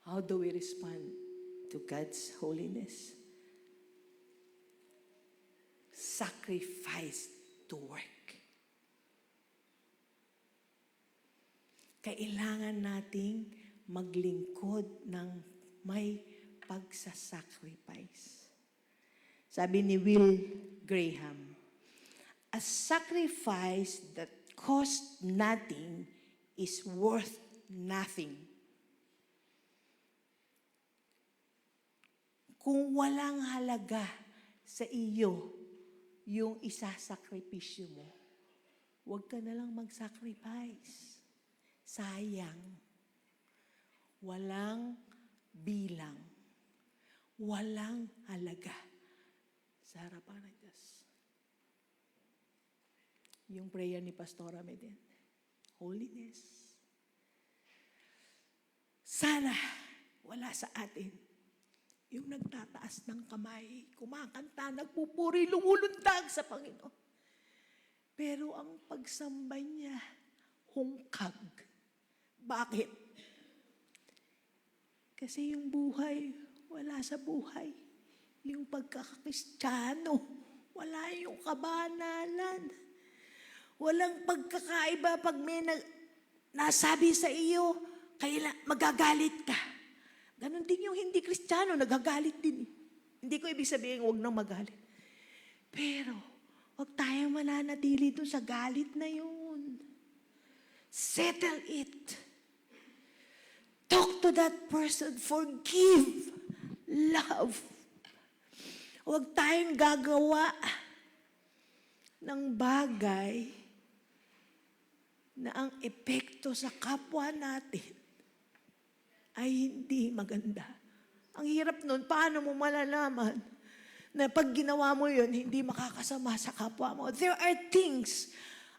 How do we respond to God's holiness? Sacrifice to work. Kailangan nating maglingkod ng may pagsasacrifice. Sabi ni Will Graham, a sacrifice that costs nothing is worth nothing. Kung walang halaga sa iyo yung isasakripisyo mo, huwag ka na lang mag-sacrifice. Sayang. Walang bilang. Walang halaga sa harapan ng Diyos. Yung prayer ni Pastora Meden. Holiness. Sana wala sa atin yung nagtataas ng kamay, kumakanta, nagpupuri, lumulundag sa Panginoon. Pero ang pagsamba niya, hungkag. Bakit? Kasi yung buhay, wala sa buhay. Yung pagkakakristiyano, wala yung kabanalan. Walang pagkakaiba pag may nasabi sa iyo, magagalit ka. Ganon din yung hindi Kristiyano, nagagalit din. Hindi ko ibig sabihin, huwag nang magalit. Pero, huwag tayong mananatili doon sa galit na yun. Settle it. Talk to that person. Forgive. Love. Huwag tayong gagawa ng bagay na ang epekto sa kapwa natin ay hindi maganda. Ang hirap nun, paano mo malalaman na pag ginawa mo yun, hindi makakasama sa kapwa mo? There are things,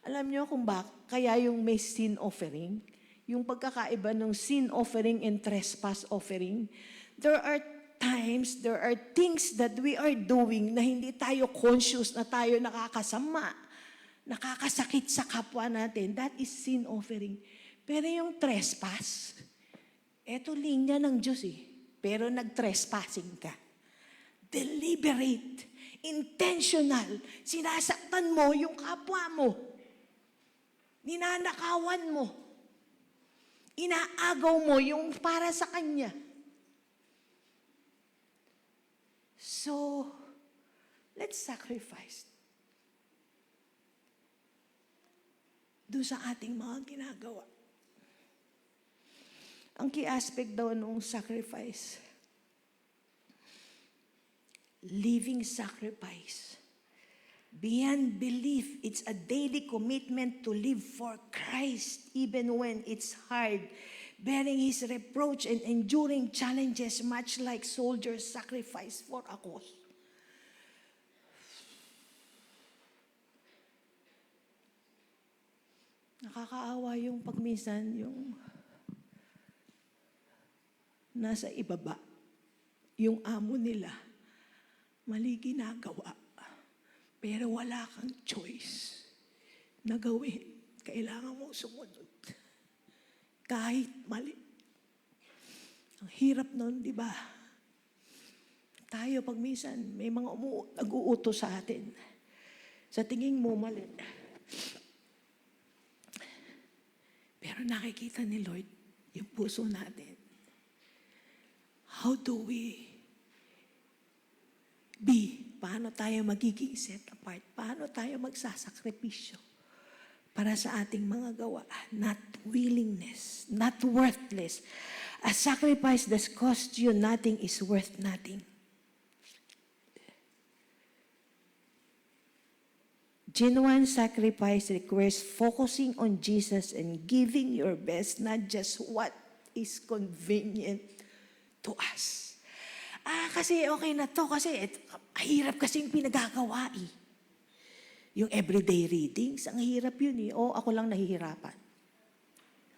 alam niyo kung kaya yung may sin offering, yung pagkakaiba ng sin offering and trespass offering, there are times, there are things that we are doing na hindi tayo conscious na tayo nakakasama, nakakasakit sa kapwa natin. That is sin offering. Pero yung trespass, eto linya ng Diyos pero nag-trespassing ka. Deliberate, intentional, sinasaktan mo yung kapwa mo. Ninanakawan mo. Inaagaw mo yung para sa kanya. So, let's sacrifice. Doon sa ating mga ginagawa. Ang key aspect daw nung sacrifice, living sacrifice. Beyond belief, it's a daily commitment to live for Christ even when it's hard, bearing His reproach and enduring challenges much like soldiers sacrifice for a cause. Nakakaawa yung pagminsan yung nasa ibaba, yung amo nila, mali ginagawa, pero wala kang choice na gawin. Kailangan mong sumunod. Kahit mali. Ang hirap nun, di ba? Tayo pag minsan, may mga nag-uutos sa atin. Sa tingin mo, mali. Pero nakikita ni Lord yung puso natin. How do we be? Paano tayo magiging set apart? Paano tayo magsasakripisyo para sa ating mga gawa? Not willingness, not worthless. A sacrifice that costs you nothing is worth nothing. Genuine sacrifice requires focusing on Jesus and giving your best, not just what is convenient to us. Kasi okay na to, kasi hirap kasi yung pinagagawa Yung everyday readings, ang hirap yun ako lang nahihirapan.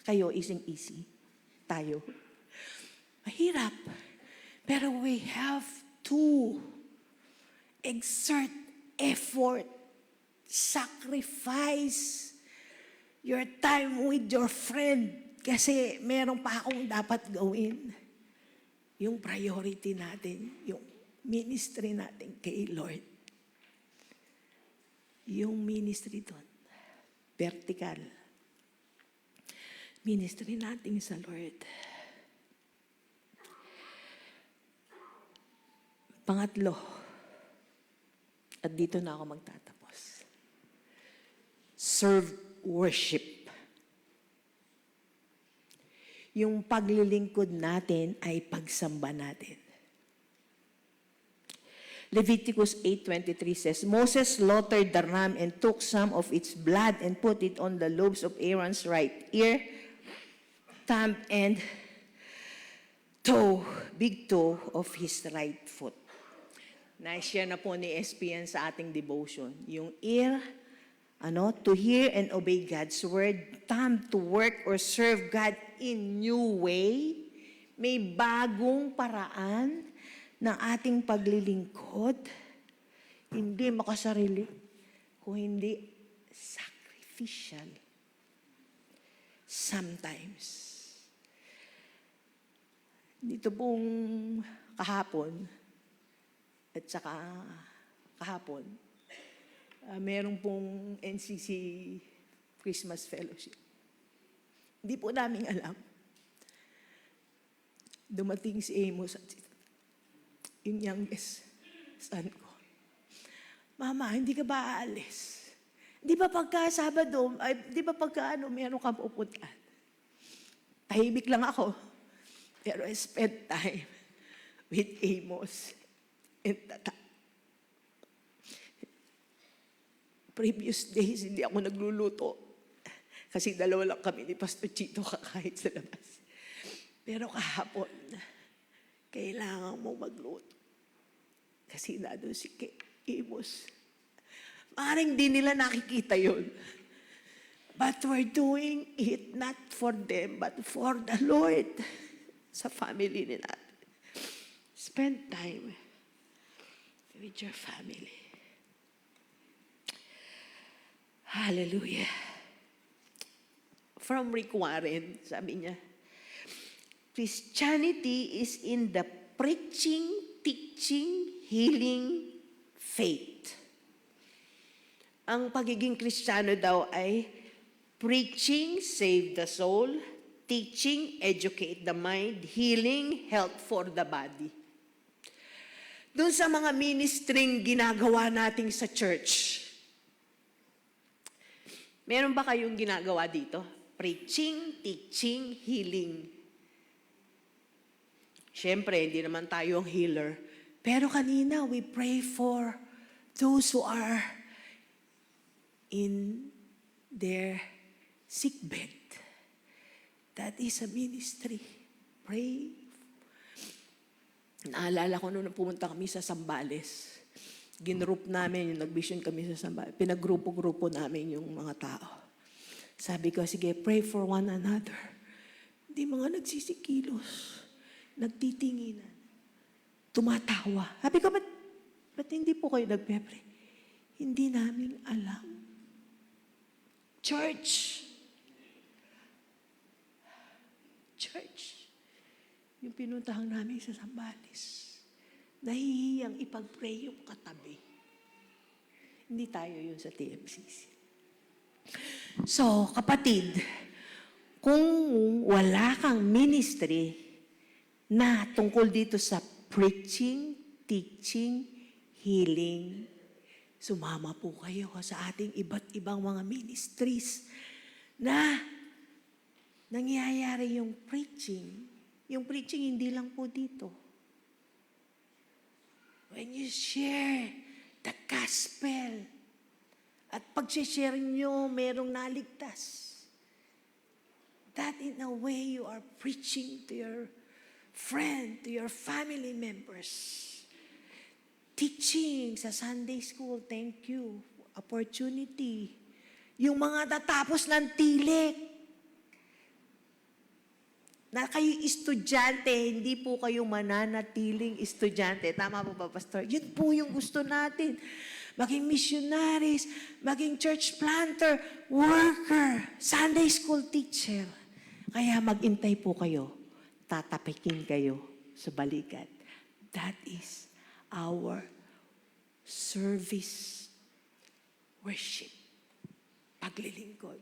Kayo, easy. Tayo. Mahirap. Pero we have to exert effort, sacrifice your time with your friend kasi meron pa akong dapat gawin. Yung priority natin, yung ministry natin kay Lord. Yung ministry doon, vertical. Ministry natin sa Lord. Pangatlo, at dito na ako magtatapos. Serve worship. Yung paglilingkod natin ay pagsamba natin. Leviticus 8:23 says, Moses slaughtered the ram and took some of its blood and put it on the lobes of Aaron's right ear, thumb, and toe, big toe of his right foot. Na-share na po ni SPN sa ating devotion. Yung ear, to hear and obey God's word, thumb to work or serve God in new way, may bagong paraan ng ating paglilingkod, hindi makasarili, kung hindi sacrificial. Sometimes. Dito pong kahapon, at saka kahapon, meron pong NCC Christmas Fellowship. Hindi po namin alam. Dumating si Amos at yung youngest son ko. Mama, hindi ka ba aalis? Di ba pagka Sabado, di ba pagka meron kang pupuntahan? Tahimik lang ako. Pero I spent time with Amos and Tata. Previous days, hindi ako nagluluto. Kasi dalawa lang kami ni Pastor Chito kakain sa labas. Pero kahapon, kailangan mo magluto. Kasi nandun si Amos. Maaaring di nila nakikita yun. But we're doing it not for them, but for the Lord. Sa family nila. Spend time with your family. Hallelujah. From Rick Warren, sabi niya, Christianity is in the preaching, teaching, healing, faith. Ang pagiging Kristiyano daw ay preaching, save the soul, teaching, educate the mind, healing, health for the body. Doon sa mga ministering ginagawa nating sa church, meron ba kayong ginagawa dito? Preaching, teaching, healing. Siyempre, hindi naman tayo ang healer. Pero kanina, we pray for those who are in their sickbed. That is a ministry. Pray. Naalala ko noon pumunta kami sa Zambales. Ginroup namin, yung nag-vision kami sa Zambales. Pinagrupo-grupo namin yung mga tao. Sabi ko, sige, pray for one another. Hindi mga nagsisikilos. Nagtitinginan. Tumatawa. Sabi ko, ba't hindi po kayo nagpe-pray? Hindi namin alam. Church. Yung pinuntahan namin sa Zambales. Nahihiyang ipag-pray yung katabi. Hindi tayo yun sa TMCC. So, kapatid, kung wala kang ministry na tungkol dito sa preaching, teaching, healing, sumama po kayo sa ating iba't ibang mga ministries na nangyayari yung preaching. Yung preaching hindi lang po dito. When you share the gospel, at pag-share nyo, merong naligtas. That in a way you are preaching to your friend, to your family members. Teaching sa Sunday school, thank you. Opportunity. Yung mga natapos ng tilik. Na kayo estudyante, hindi po kayo mananatiling estudyante. Tama po ba, Pastor? Yun po yung gusto natin. Maging missionaries, maging church planter, worker, Sunday school teacher. Kaya magintay po kayo. Tatapikin kayo sa balikat. That is our service, worship, paglilingkod.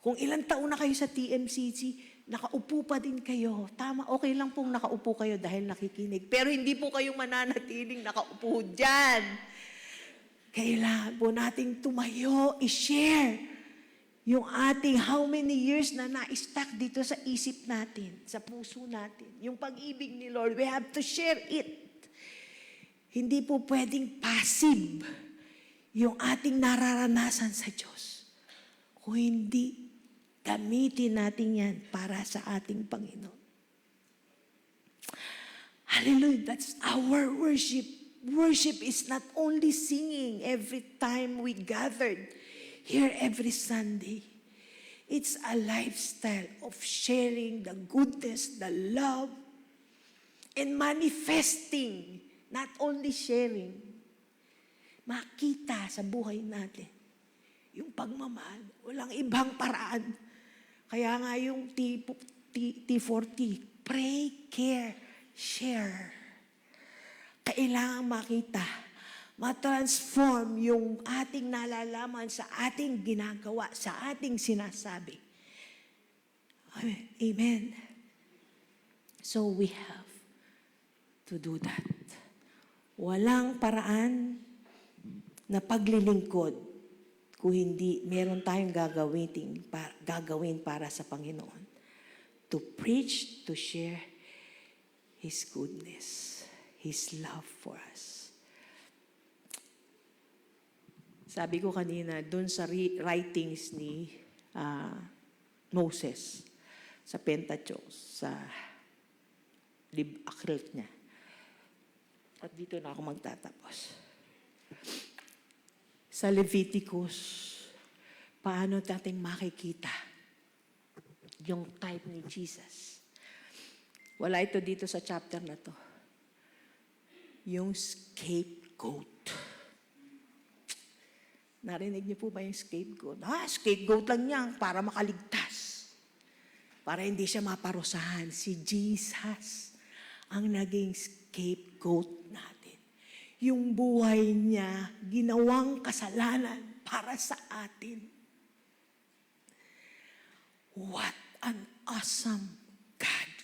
Kung ilang taon na kayo sa TMCC, nakaupo pa din kayo. Tama, okay lang pong nakaupo kayo dahil nakikinig. Pero hindi po kayo mananatiling nakaupo dyan. Kailangan po nating tumayo, i-share yung ating how many years na na-stack dito sa isip natin, sa puso natin. Yung pag-ibig ni Lord, we have to share it. Hindi po pwedeng passive yung ating nararanasan sa Diyos. Kung hindi, gamitin natin yan para sa ating Panginoon. Hallelujah, that's our worship. Worship is not only singing every time we gathered here every Sunday. It's a lifestyle of sharing the goodness, the love, and manifesting, not only sharing, makita sa buhay natin yung pagmamahal. Walang ibang paraan. Kaya nga yung T40, pray, care, share. Kailangan makita, matransform yung ating nalalaman sa ating ginagawa, sa ating sinasabi. Amen. So we have to do that. Walang paraan na paglilingkod kung hindi meron tayong gagawin para sa Panginoon. To preach, to share His goodness, His love for us. Sabi ko kanina, dun sa writings ni Moses, sa Pentateuch, sa aklat niya. At dito na ako magtatapos. Sa Leviticus, paano natin makikita yung type ni Jesus? Wala ito dito sa chapter na to. Yung scapegoat. Narinig niyo po ba yung scapegoat? Scapegoat lang yan para makaligtas. Para hindi siya maparusahan. Si Jesus ang naging scapegoat natin. Yung buhay niya, ginawang kasalanan para sa atin. What an awesome God.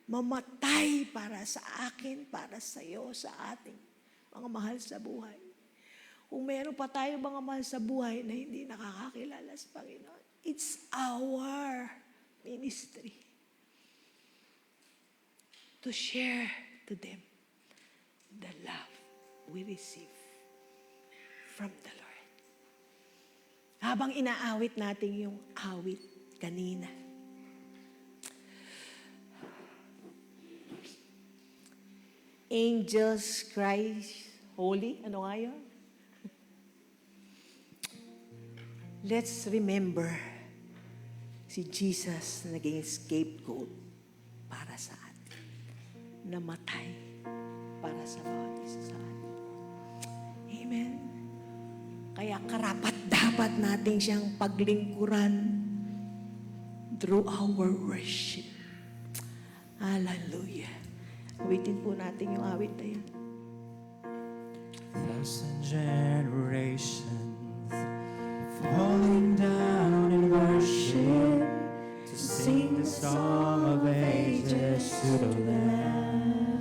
Mamatay para sa akin, para sa iyo, sa ating mga mahal sa buhay. Kung meron pa tayo mga mahal sa buhay na hindi nakakakilala sa Panginoon, it's our ministry to share to them the love we receive from the Lord. Habang inaawit natin yung awit kanina. Angels cry, holy. Ano nga yun? Let's remember si Jesus na naging scapegoat para sa atin. Namatay para sa bawat isa sa atin. Amen. Kaya karapat-dapat natin siyang paglingkuran through our worship. Hallelujah. Awitin po natin yung awit na yun. 1,000 generations falling down in worship to sing the song of ages to the Lamb.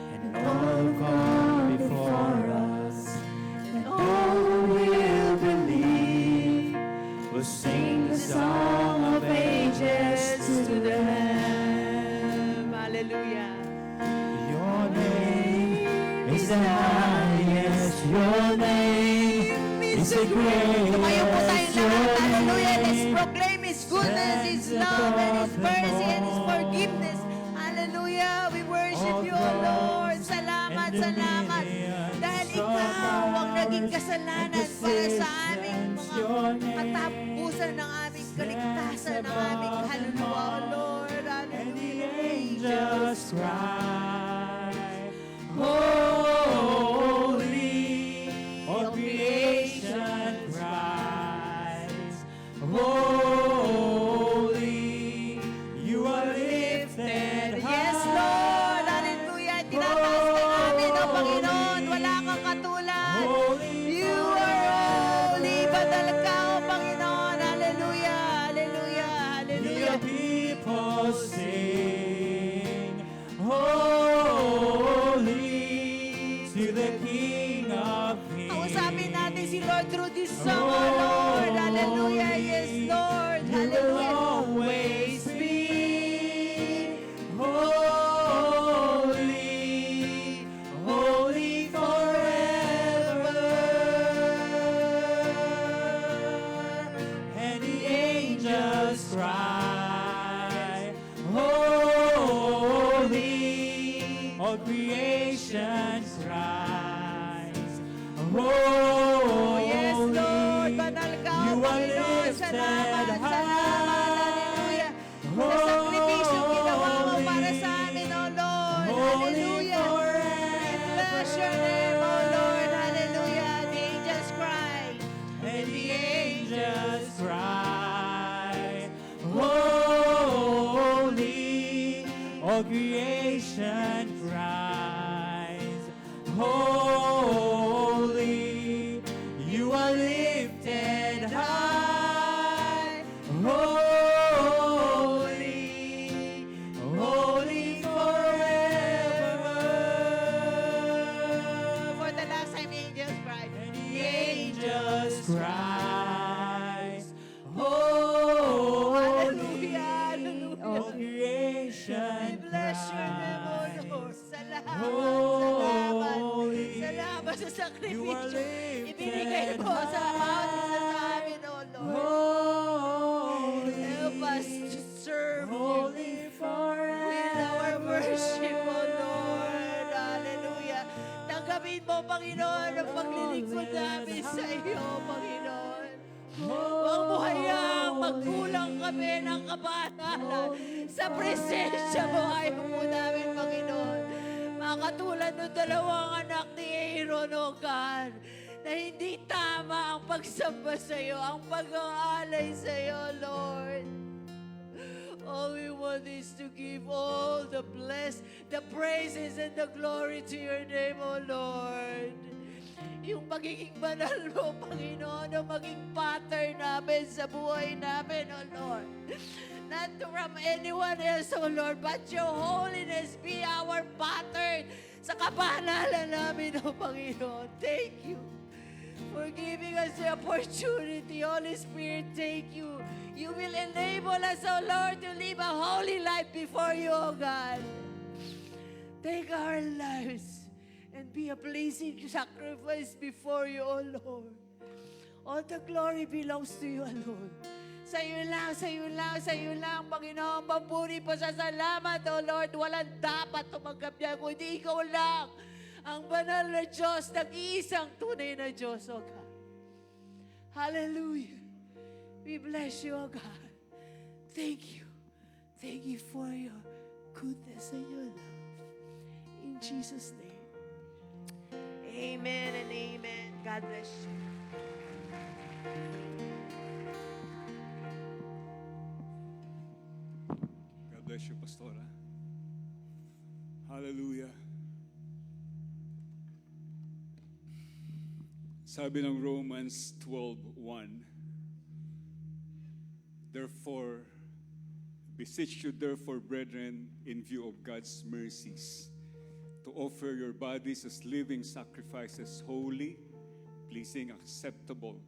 And all who come before us, and all who will believe, will sing the song of ages to the Lamb. Hallelujah. Your name is the highest. Your name is the greatest. Tumayo po tayo Your lahat. Hallelujah. Let's name proclaim His goodness, His love, and His mercy, and His forgiveness. Hallelujah. We worship you, O Lord. Salamat, salamat. Dahil Ikaw ang naging kasalanan para sa aming mga katapusan ng aming kaligtasan ng aming kaluluwa, O Lord. And the Hallelujah. angels cry, holy, all creation cries, holy, you are lifted high. Yes, Lord. Hallelujah. Tinataas ka namin, O Panginoon. Wala kang katulad. You are holy. Banal ka, O Panginoon. Hallelujah. Hallelujah. Hallelujah. The people sing, holy, to the King of Kings. Kausapin natin si Lord through this song, O Lord. Hallelujah. Yes, Lord. You will Hallelujah. always be holy, holy forever. And the angels cry, holy, all creation cries, holy. Yes, Lord. Banal ka, You O are Panginoon. lifted Salamat, high. salamat. Hallelujah. Sa sakripisyong ginawa mo para sa amin, O Lord. Hallelujah. We bless your name, O Lord. Hallelujah. The angels cry. And the angels cry, holy, all creation cries, holy, you are lifted high, holy, holy forever. For the last time, angels cry. And the angels cries, holy, Hallelujah. Hallelujah. all creation We bless your name, O Lord. cries, Salamat, holy, salamat. Salamat sa you are sakripisyo. lifted Ibinigay mo sa bawat isa sa amin, O Lord. holy, Help us to serve you holy with our forever. worship, O Lord. Hallelujah. Tanggapin mo, Panginoon, ang paglilingkod namin sa iyo, Panginoon. Huwag mo hayaang magkulang kami ng kabanalan sa presensya mo. Ayaw po namin, Panginoon. Mga katulad ng dalawang anak ni Aaron, O God, na hindi tama ang pagsamba sa iyo, ang pag-aalay sa iyo, Lord. All we want is to give all the the praises and the glory to your name, O Lord. Yung magiging banal mo, Panginoon, ang maging pattern namin sa buhay namin, O Lord. Not from anyone else, O Lord, but your holiness be our pattern sa kabanalan namin, O Panginoon. Thank you for giving us the opportunity. Holy Spirit, thank you. You will enable us, O Lord, to live a holy life before you, O God. Take our lives and be a pleasing sacrifice before you, O Lord. All the glory belongs to you alone. Sa iyo lang, sa iyo lang, sa iyo lang, Panginoon. Papuri po sa salamat, O Lord. Walang dapat tumanggap niya, kundi ikaw lang ang banal na Diyos, nag-iisang tunay na Diyos, O God. Hallelujah. We bless you, O God. Thank you. Thank you for your goodness and your love. In Jesus' name. Amen and amen. God bless you. God bless you, Pastora. Hallelujah. Sabi ng Romans 12:1, therefore, beseech you therefore, brethren, in view of God's mercies, to offer your bodies as living sacrifices, holy, pleasing, acceptable,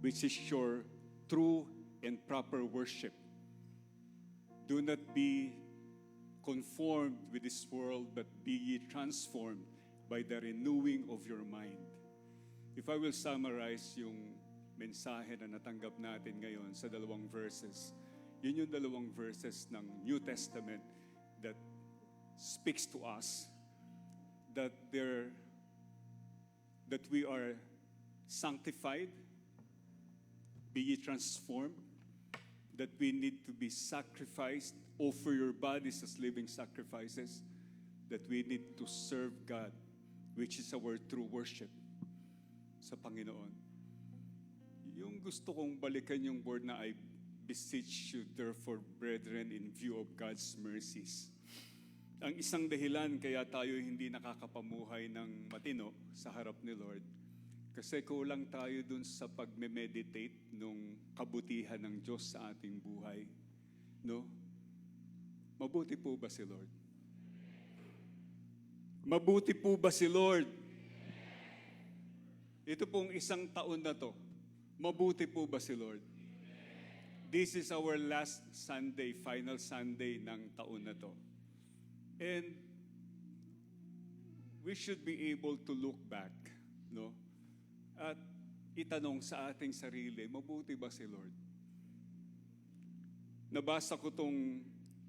which is your true and proper worship. Do not be conformed with this world, but be ye transformed by the renewing of your mind. If I will summarize yung mensahe na natanggap natin ngayon sa dalawang verses, yun yung dalawang verses ng New Testament that speaks to us that we are sanctified, be ye transformed, that we need to be sacrificed, offer your bodies as living sacrifices, that we need to serve God, which is our true worship sa Panginoon. Yung gusto kong balikan yung word na I beseech you therefore, brethren, in view of God's mercies. Ang isang dahilan kaya tayo hindi nakakapamuhay ng matino sa harap ni Lord, kasi kulang tayo dun sa pagme-meditate nung kabutihan ng Diyos sa ating buhay. No? Mabuti po ba si Lord? Mabuti po ba si Lord? Ito pong isang taon na to, mabuti po ba si Lord? This is our last Sunday, final Sunday ng taon na to. And we should be able to look back, no? At itanong sa ating sarili, mabuti ba si Lord? Nabasa ko tong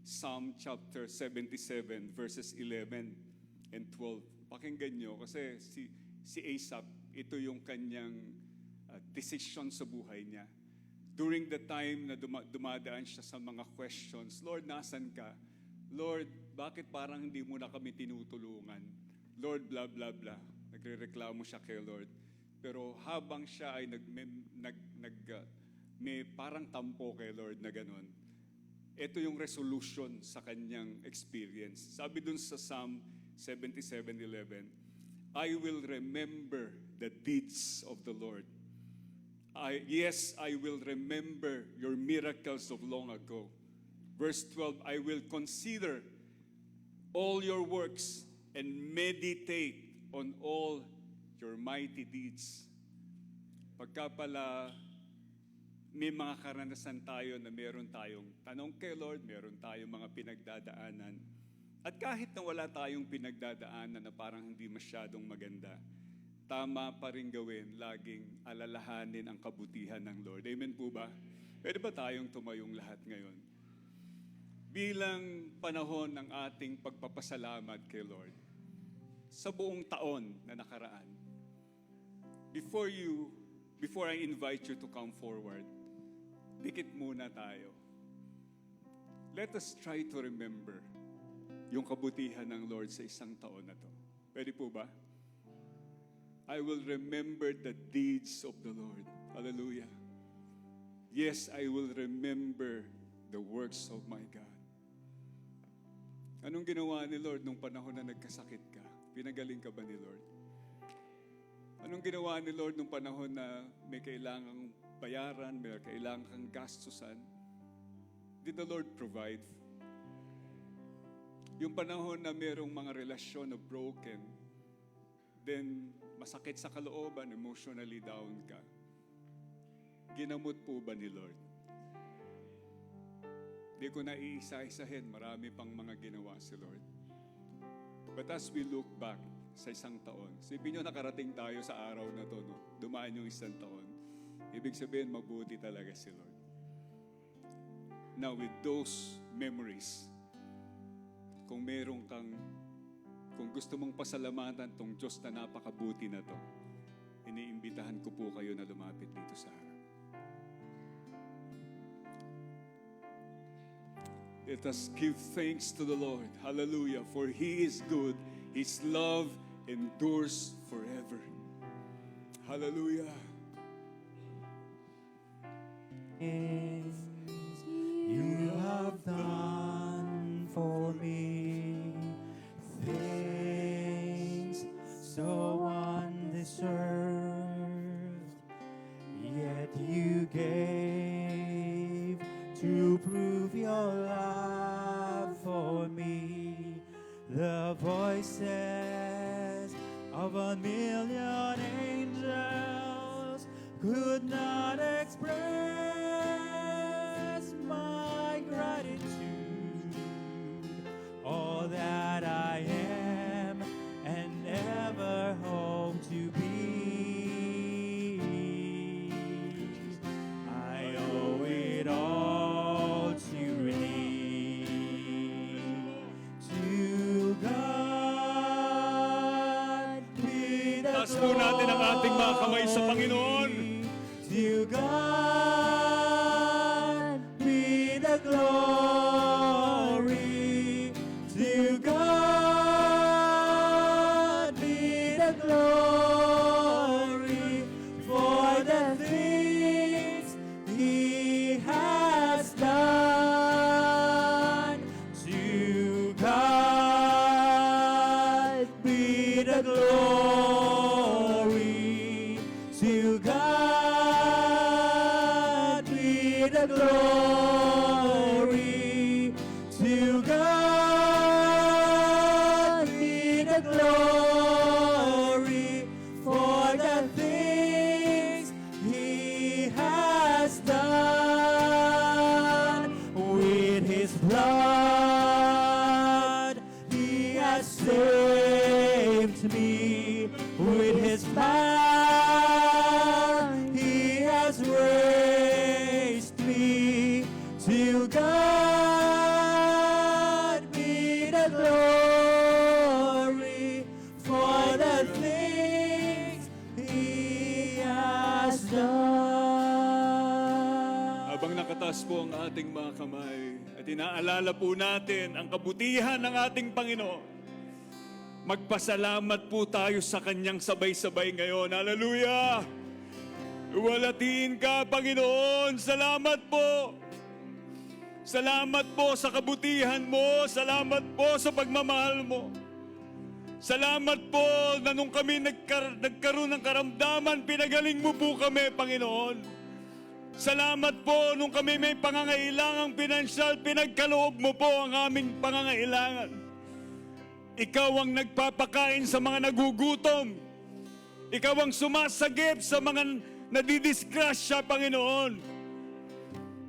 Psalm chapter 77 verses 11 and 12. Pakinggan nyo kasi si Asaph, ito yung kanyang decision sa buhay niya. During the time na dumadaan siya sa mga questions, Lord, nasan ka? Lord, bakit parang hindi mo na kami tinutulungan? Lord, blah, blah, blah. Nagre-reklamo siya kay Lord. Pero habang siya ay may parang tampo kay Lord na ganun, ito yung resolution sa kanyang experience. Sabi dun sa Psalm 77:11, I will remember the deeds of the Lord. Yes, I will remember your miracles of long ago. Verse 12, I will consider all your works and meditate on all your mighty deeds. Pagka pala may mga karanasan tayo na meron tayong tanong kay Lord, meron tayong mga pinagdadaanan, at kahit na wala tayong pinagdadaanan na parang hindi masyadong maganda, tama pa rin gawin, laging alalahanin ang kabutihan ng Lord. Amen po ba? Pwede ba tayong tumayong lahat ngayon? Bilang panahon ng ating pagpapasalamat kay Lord, sa buong taon na nakaraan, before I invite you to come forward, dikit muna tayo. Let us try to remember yung kabutihan ng Lord sa isang taon na to. Pwede po ba? I will remember the deeds of the Lord. Hallelujah. Yes, I will remember the works of my God. Anong ginawa ni Lord nung panahon na nagkasakit ka? Pinagaling ka ba ni Lord? Anong ginawa ni Lord nung panahon na may kailangang bayaran, may kailangang gastusan? Did the Lord provide? Yung panahon na mayroong mga relasyon na broken, then masakit sa kalooban, emotionally down ka, ginamot po ba ni Lord? Di ko na iisa-isahin, marami pang mga ginawa si Lord. But as we look back sa isang taon, sipin nyo nakarating tayo sa araw na to, no? Dumaan yung isang taon. Ibig sabihin, mabuti talaga si Lord. Now, with those memories, kung kung gusto mong pasalamatan tong Diyos na napakabuti na to, iniimbitahan ko po kayo na lumapit dito sa harap. Let us give thanks to the Lord. Hallelujah. For He is good. His love endures forever. Hallelujah. You have done for me things so undeserved, yet you gave to prove your love for me. The voices of 1,000,000 angels could not express my gratitude. All that I am and ever hope to be, I owe it all to Thee. To God be the Taas po natin ang ating mga kamay sa Panginoon. To God be has saved me. With his power, he has raised me. To God be the glory for the things he has done. Habang nakataas po ang ating mga kamay at inaalala po natin ang kabutihan ng ating Panginoon, magpasalamat po tayo sa Kanyang sabay-sabay ngayon. Hallelujah! Luwalhatiin ka, Panginoon. Salamat po. Salamat po sa kabutihan mo. Salamat po sa pagmamahal mo. Salamat po na nung kami nagkaroon ng karamdaman, pinagaling mo po kami, Panginoon. Salamat po nung kami may pangangailangang pinansyal, pinagkaloob mo po ang aming pangangailangan. Ikaw ang nagpapakain sa mga nagugutom. Ikaw ang sumasagip sa mga nadidisgrasya, Panginoon.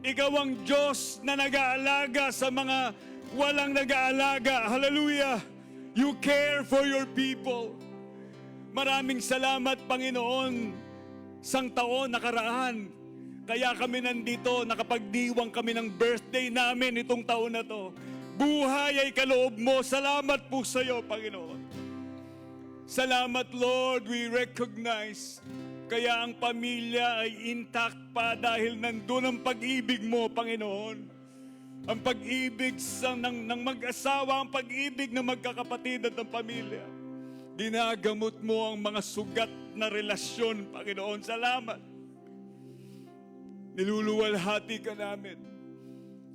Ikaw ang Diyos na nag-aalaga sa mga walang nag-aalaga. Hallelujah! You care for your people. Maraming salamat, Panginoon. Sang taon nakaraan, kaya kami nandito, nakapagdiwang kami ng birthday namin itong taon na to. Buhay ay kaloob mo. Salamat po sa iyo, Panginoon. Salamat, Lord. We recognize kaya ang pamilya ay intact pa dahil nandun ang pag-ibig mo, Panginoon. Ang pag-ibig ng mag-asawa, ang pag-ibig ng magkakapatid at ng pamilya. Ginagamot mo ang mga sugat na relasyon, Panginoon. Salamat. Niluluwalhati ka namin.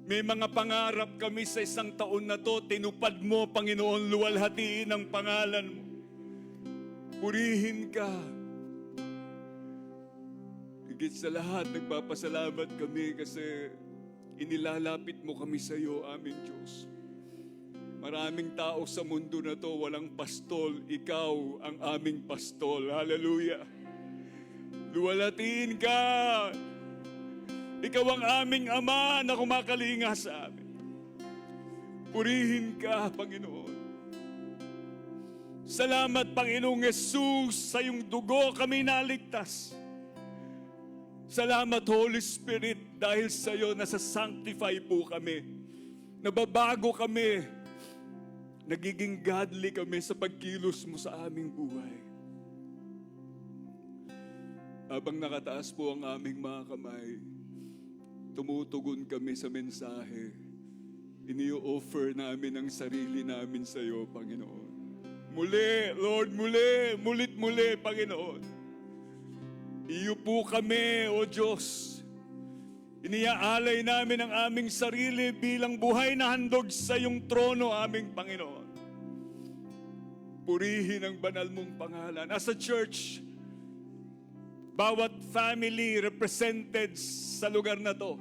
May mga pangarap kami sa isang taon na to, tinupad mo, Panginoon, luwalhatiin ang pangalan mo. Purihin ka. Higit sa lahat, nagpapasalamat kami kasi inilalapit mo kami sa iyo, aming Diyos. Maraming tao sa mundo na to, walang pastol. Ikaw ang aming pastol. Hallelujah. Luwalhatiin ka. Ikaw ang aming Ama na kumakalinga sa amin. Purihin ka, Panginoon. Salamat, Panginoong Yesus, sa iyong dugo kami naligtas. Salamat, Holy Spirit, dahil sa iyo nasa-sanctify po kami. Nababago kami. Nagiging godly kami sa pagkilos mo sa aming buhay. Habang nakataas po ang aming mga kamay, tumutugon kami sa mensahe. Ini-offer namin ang sarili namin sa iyo, Panginoon. Muli, Lord, mulit-muli, Panginoon. Iyo po kami, O Diyos. Iniaalay namin ang aming sarili bilang buhay na handog sa iyong trono, aming Panginoon. Purihin ang banal mong pangalan. As a church, bawat family represented sa lugar na to.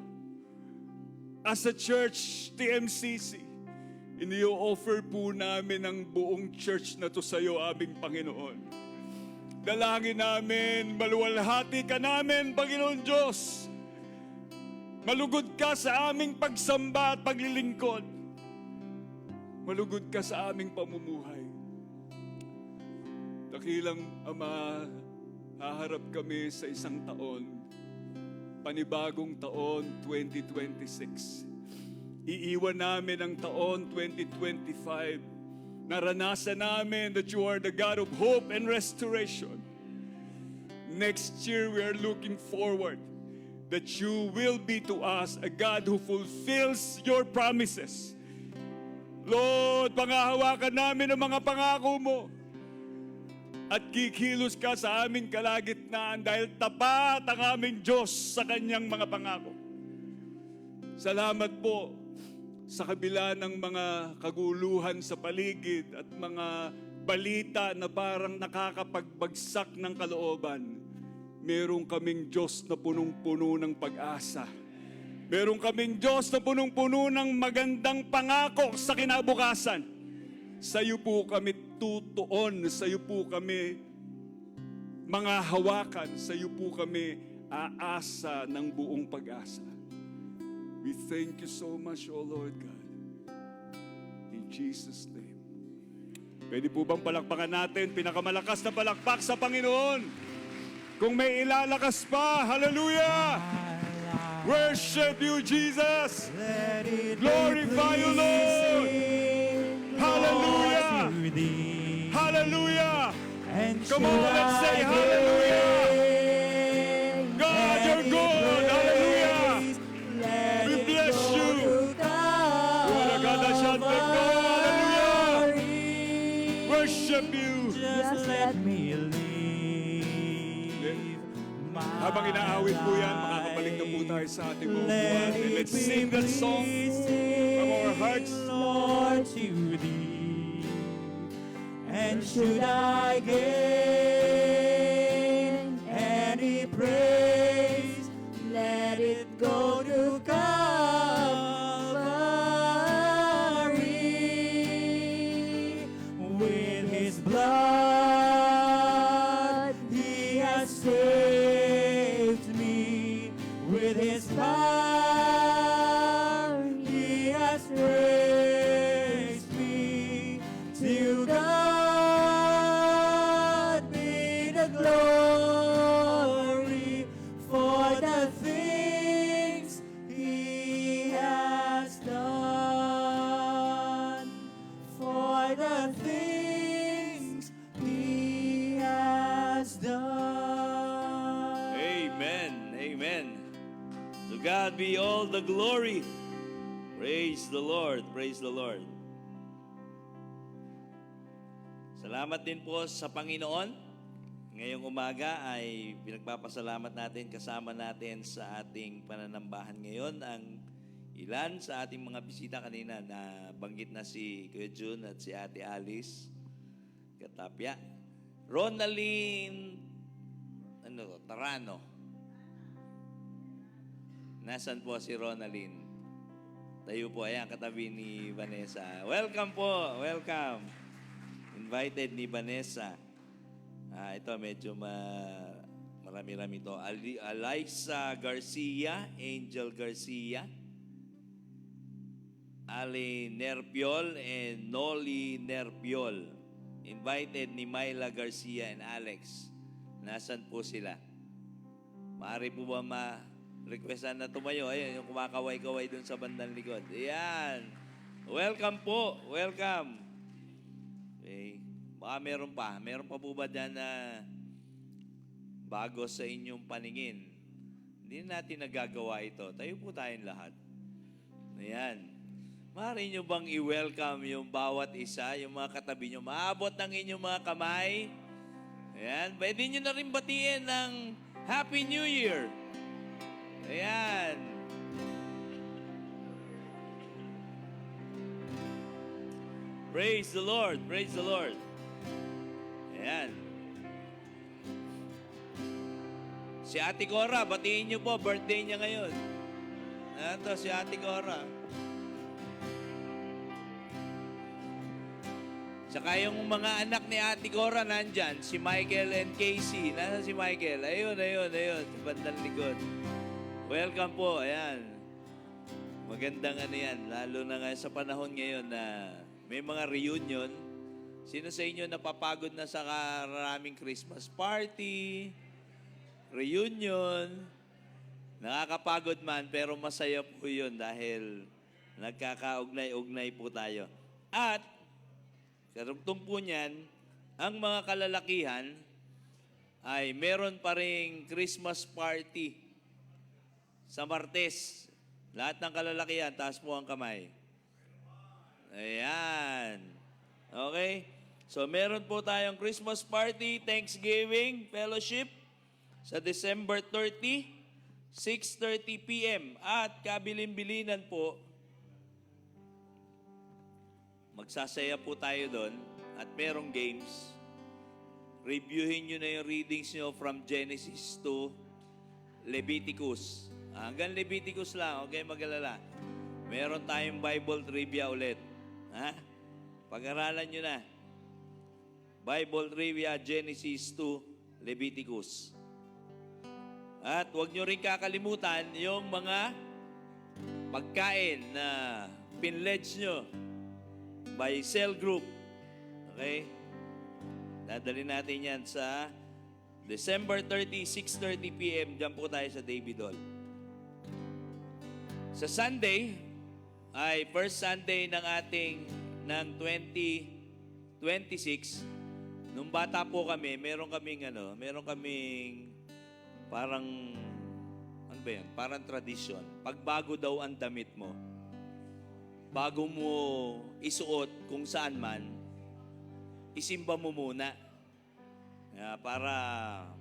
As a church, TMCC, ini-offer po namin ang buong church na to sa iyo, aming Panginoon. Dalangin namin, maluwalhati ka namin, Panginoon Diyos. Malugod ka sa aming pagsamba at paglilingkod. Malugod ka sa aming pamumuhay. Dakilang Ama, haharap kami sa isang taon, panibagong taon 2026. Iiwan namin ang taon 2025. Naranasan namin that you are the God of hope and restoration. Next year, we are looking forward that you will be to us a God who fulfills your promises. Lord, pangahawakan namin ang mga pangako mo. At kikilos ka sa aming kalagitnaan dahil tapat ang aming Diyos sa kanyang mga pangako. Salamat po sa kabila ng mga kaguluhan sa paligid at mga balita na parang nakakapagbagsak ng kalooban. Meron kaming Diyos na punong-puno ng pag-asa. Meron kaming Diyos na punong-puno ng magandang pangako sa kinabukasan. Sa iyo po kami tutuon, sa iyo po kami mga hawakan, sa iyo po kami aasa ng buong pag-asa. We thank you so much, O Lord God. In Jesus' name, Pwede po bang palakpakan natin, pinakamalakas na palakpak sa Panginoon? Kung may ilalakas pa, hallelujah! Worship you, Jesus! Glorify you, Lord! Hallelujah! Hallelujah! Come on, let's say hallelujah! God, you're good! Hallelujah! We bless you! Hallelujah! Worship you! Just let me live. Habang inaawit po yan, makakabalik na po tayo sa ating mga Let buwan. And it let's sing that song from our hearts. Lord, to thee. And should I gain any praise, let it go to Calvary. With his blood, he has saved me. With his power, he has raised me. To God be the glory for the things he has done. For the things he has done. Amen. Amen. To God be all the glory. Praise the Lord. Praise the Lord. Salamat din po sa Panginoon. Ngayong umaga ay pinagpapasalamat natin, kasama natin sa ating pananambahan ngayon ang ilan sa ating mga bisita kanina na banggit na si Kuya Jun at si Ate Alice Katapia. Ronaline Tarano. Nasaan po si Ronaline? Tayo po, ayan, katabi ni Vanessa. Welcome po, welcome. Invited ni Vanessa. Ito, medyo marami-rami to. Alyssa Garcia, Angel Garcia, Ali Nerpiol, and Noli Nerpiol. Invited ni Myla Garcia and Alex. Nasaan po sila? Maaari po ba requestan na tumayo? Ayan, yung kumakaway-kaway dun sa bandang likod. Ayan. Welcome po. Welcome. Okay. Baka meron pa. Meron pa po ba dyan na bago sa inyong paningin? Hindi natin nagagawa ito. Tayo po tayong lahat. Ayan. Maaari nyo bang i-welcome yung bawat isa, yung mga katabi nyo? Maabot ng inyong mga kamay. Ayan. Pwede nyo na rin batiin ng Happy New Year. Ayan. Praise the Lord. Praise the Lord. Ayan. Si Ate Cora, batiin niyo po. Birthday niya ngayon. Ito, si Ate Cora. Saka yung mga anak ni Ate Cora nandyan. Si Michael and Casey. Nasaan si Michael? Ayun. Sa bandang likod. Welcome po, ayan. Magandang ano yan, lalo na nga sa panahon ngayon na may mga reunion. Sino sa inyo napapagod na sa karaming Christmas party, reunion? Nakakapagod man, pero masaya po yun dahil nagkakaugnay-ugnay po tayo. At, karugtong po niyan, ang mga kalalakihan ay meron pa ring Christmas party sa Martes. Lahat ng kalalakihan, taas po ang kamay. Ayan. Okay? So, meron po tayong Christmas party, Thanksgiving, fellowship sa December 30, 6:30 p.m. At kabilin-bilinan po, magsasaya po tayo doon at merong games. Reviewin nyo na yung readings nyo from Genesis to Leviticus. Hanggang Leviticus lang, okay, mag-alala. Meron tayong Bible trivia ulit. Ha? Pag-aralan nyo na. Bible trivia, Genesis to Leviticus. At huwag nyo rin kakalimutan yung mga pagkain na pinledge nyo by cell group. Okay? Dadalhin natin yan sa December 30, 6:30 p.m. Diyan po tayo sa David Hall. Sa Sunday, ay first Sunday ng 2026. Nung bata po kami, meron kaming parang, ano ba yan? Parang tradisyon. Pag bago daw ang damit mo, bago mo isuot kung saan man, isimba mo muna. Para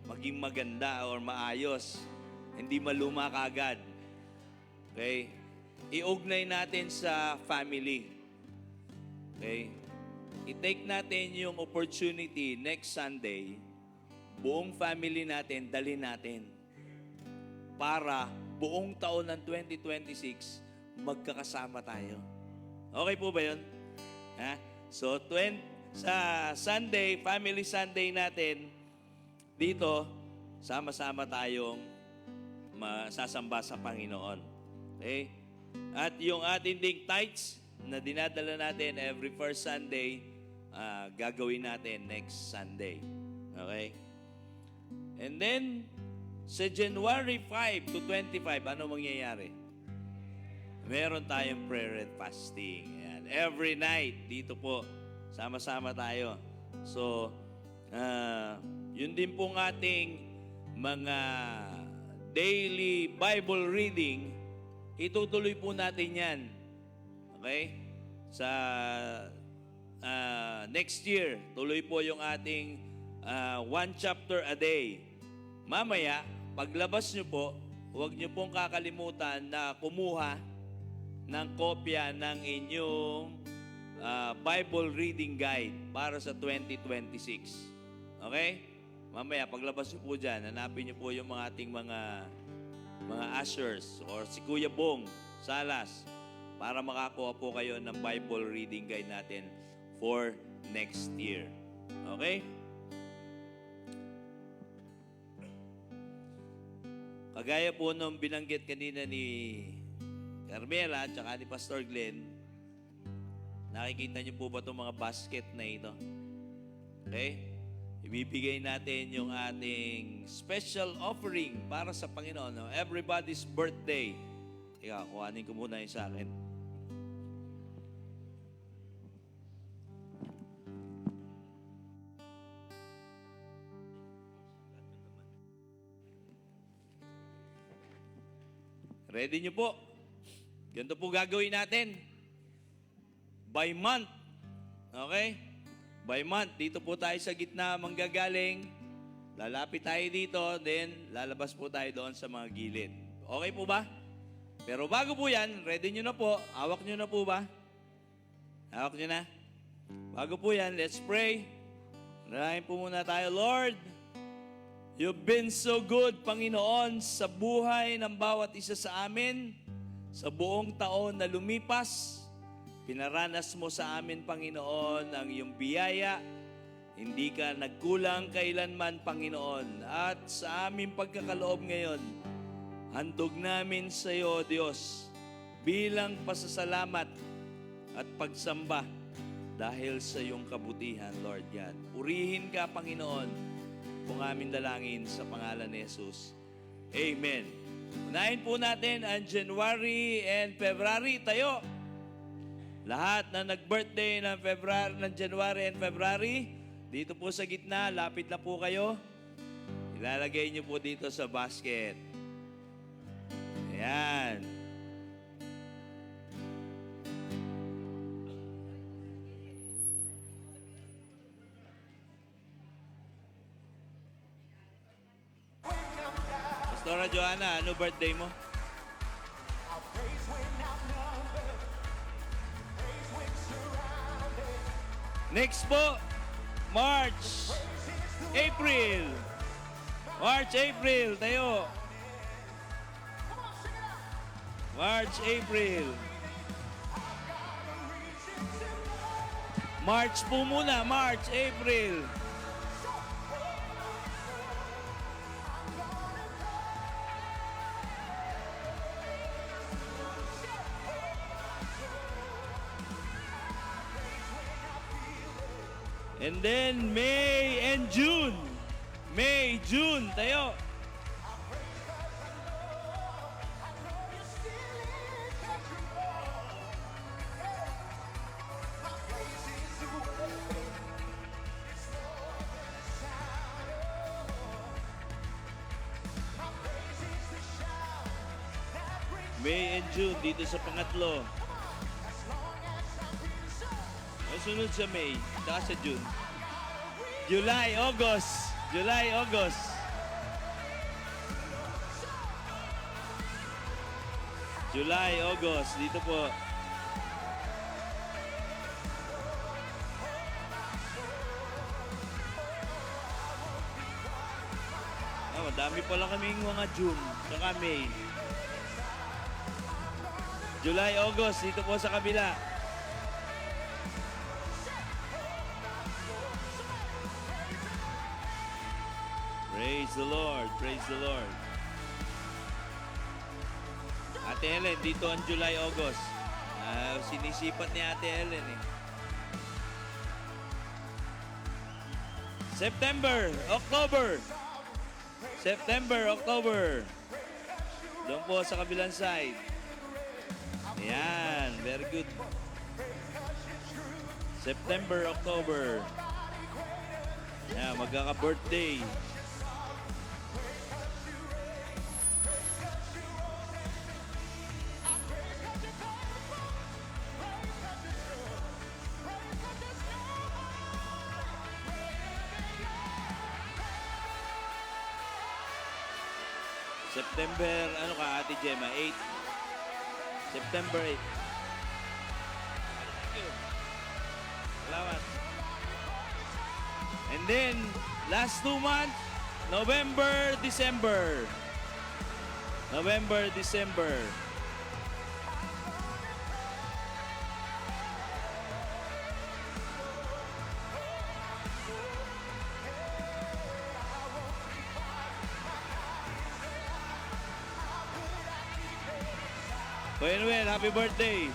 maging maganda or maayos. Hindi maluma kaagad. Okay? Iugnay natin sa family. Okay? I-take natin yung opportunity next Sunday, buong family natin, dali natin. Para buong taon ng 2026, magkakasama tayo. Okay po ba yun? Ha? So, sa Sunday, Family Sunday natin, dito, sama-sama tayong masasamba sa Panginoon. Okay? At yung ating ding tithes na dinadala natin every first Sunday, gagawin natin next Sunday. Okay? And then, sa January 5 to 25, ano mangyayari? Meron tayong prayer and fasting. Ayan. Every night, dito po, sama-sama tayo. So, yun din pong ating mga daily Bible reading, itutuloy po natin yan. Okay? Sa next year, tuloy po yung ating one chapter a day. Mamaya, paglabas nyo po, huwag nyo pong kakalimutan na kumuha ng kopya ng inyong Bible reading guide para sa 2026. Okay? Mamaya, paglabas nyo po dyan, hanapin nyo po yung mga ating mga ushers or si Kuya Bong Salas para makakuha po kayo ng Bible reading guide natin for next year. Okay? Kagaya po nung binanggit kanina ni Carmela at saka ni Pastor Glenn, nakikita niyo po ba itong mga basket na ito? Okay? Ibibigay natin yung ating special offering para sa Panginoon. No? Everybody's birthday. Ika, kuhanin ko muna yung sa akin. Ready niyo po? Ganito po gagawin natin. By month. Okay? By month. Dito po tayo sa gitna manggagaling. Lalapit tayo dito. Then, lalabas po tayo doon sa mga gilid. Okay po ba? Pero bago po yan, ready nyo na po. Hawak nyo na po ba? Hawak nyo na? Bago po yan, let's pray. Narahin po muna tayo. Lord, You've been so good, Panginoon, sa buhay ng bawat isa sa amin. Sa buong taon na lumipas, pinaranas mo sa amin, Panginoon, ang iyong biyaya. Hindi ka nagkulang kailanman, Panginoon. At sa aming pagkakaloob ngayon, handog namin sa iyo, Diyos, bilang pasasalamat at pagsamba dahil sa iyong kabutihan, Lord God. Purihin ka, Panginoon, kung aming dalangin sa pangalan ni Jesus. Amen. Unahin po natin ang January and February. Tayo. Lahat na nag-birthday ng January and February, dito po sa gitna, lapit na po kayo. Ilalagay niyo po dito sa basket. Ayan. Pastora Joanna, ano birthday mo? Next po, March, April. March, April, tayo. March, April. March po muna, March, April. And then May and June. May, June, tayo. May and June dito sa pangatlo. Ang sunod sa May, saka sa June. July, August. July, August. July, August. Dito po. Madami pala kaming mga June, saka May. July, August, dito po sa kabila. Praise the Lord, praise the Lord. Ate Helen, dito ang July, August. Sinisipat ni Ate Helen eh. September, October. September, October. Doon po sa kabilang side. Ayan, very good. September, October. Ayan, magkaka-birthday. September, ano ka, Ate Gemma? 8. September 8. Thank you. Salamat. And then, last 2 months, November, December. November, December. Kuya Noel, happy birthday.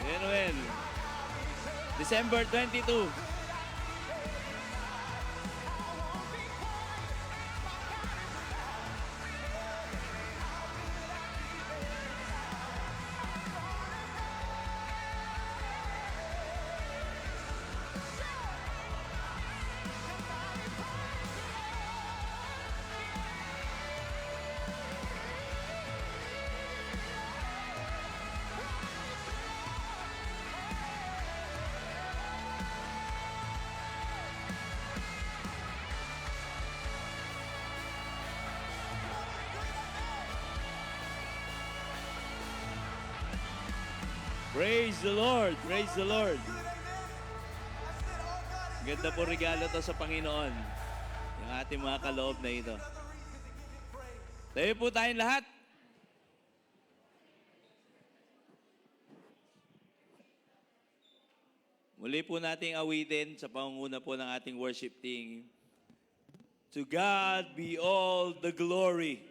Kuya Noel. December 22. Praise the Lord! Praise the Lord! Ganda po regalo to sa Panginoon. Yung ating mga kaloob na ito. Tayo po tayong lahat. Muli po nating awitin sa pangunguna po ng ating worship team. To God be all the glory.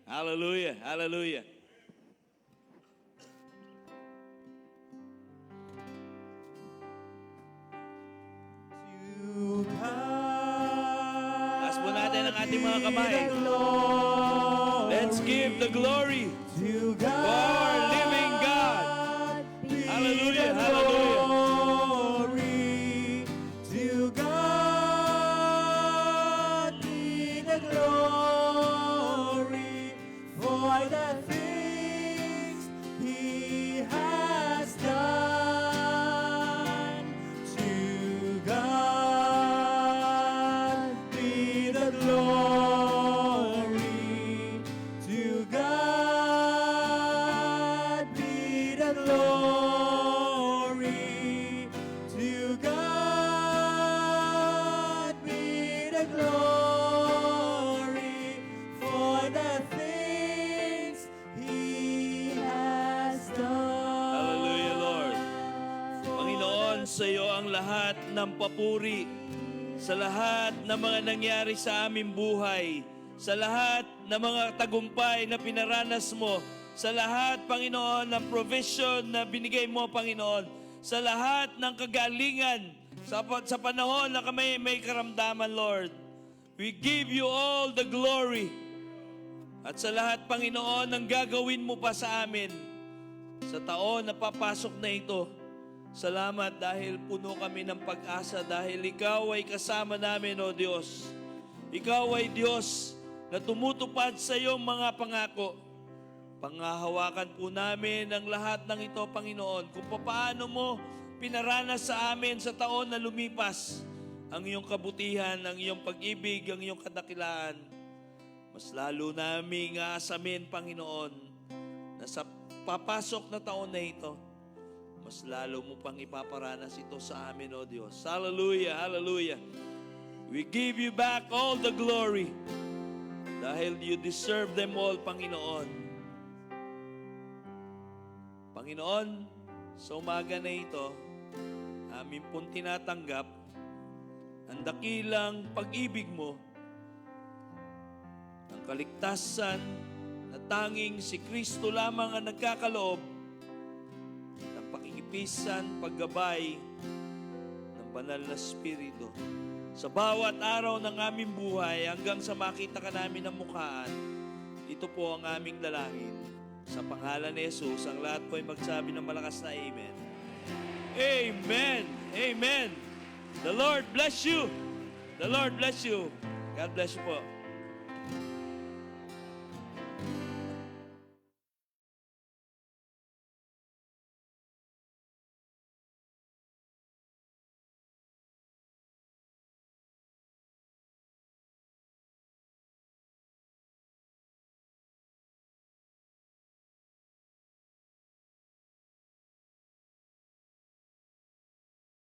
Hallelujah! Hallelujah! Taas po natin ang ating mga kamay. Let's give the glory to our living God. Hallelujah, hallelujah. To God be the glory for the things He has done. To God be the glory. To God be the glory. To God be the glory for the things He has done. Hallelujah, Lord. Panginoon, sa iyo ang lahat ng papuri, sa lahat ng mga nangyari sa aming buhay, sa lahat ng mga tagumpay na pinaranas mo, sa lahat, Panginoon, ng provision na binigay mo, Panginoon, sa lahat ng kagalingan Sa panahon na kami may karamdaman, Lord, we give you all the glory. At sa lahat, Panginoon, ang gagawin mo pa sa amin sa taon na papasok na ito. Salamat dahil puno kami ng pag-asa dahil Ikaw ay kasama namin, O Diyos. Ikaw ay Diyos na tumutupad sa iyong mga pangako. Pangahawakan po namin ang lahat ng ito, Panginoon, kung paano mo pinaranas sa amin sa taon na lumipas ang iyong kabutihan, ang iyong pag-ibig, ang iyong kadakilaan. Mas lalo naming aasamin, Panginoon, na sa papasok na taon na ito, mas lalo mo pang ipaparanas ito sa amin, O Diyos. Hallelujah, hallelujah. We give you back all the glory dahil you deserve them all, Panginoon. Panginoon, sa umaga na ito, amin pong tinatanggap ang dakilang pag-ibig mo, ang kaligtasan na tanging si Kristo lamang ang nagkakaloob ng pakikipisan, paggabay ng banal na Espiritu. Sa bawat araw ng aming buhay hanggang sa makita ka namin ng mukhaan, ito po ang aming dalangin. Sa pangalan ni Jesus, ang lahat po ay magsabi ng malakas na Amen. Amen! Amen! The Lord bless you! The Lord bless you! God bless you po.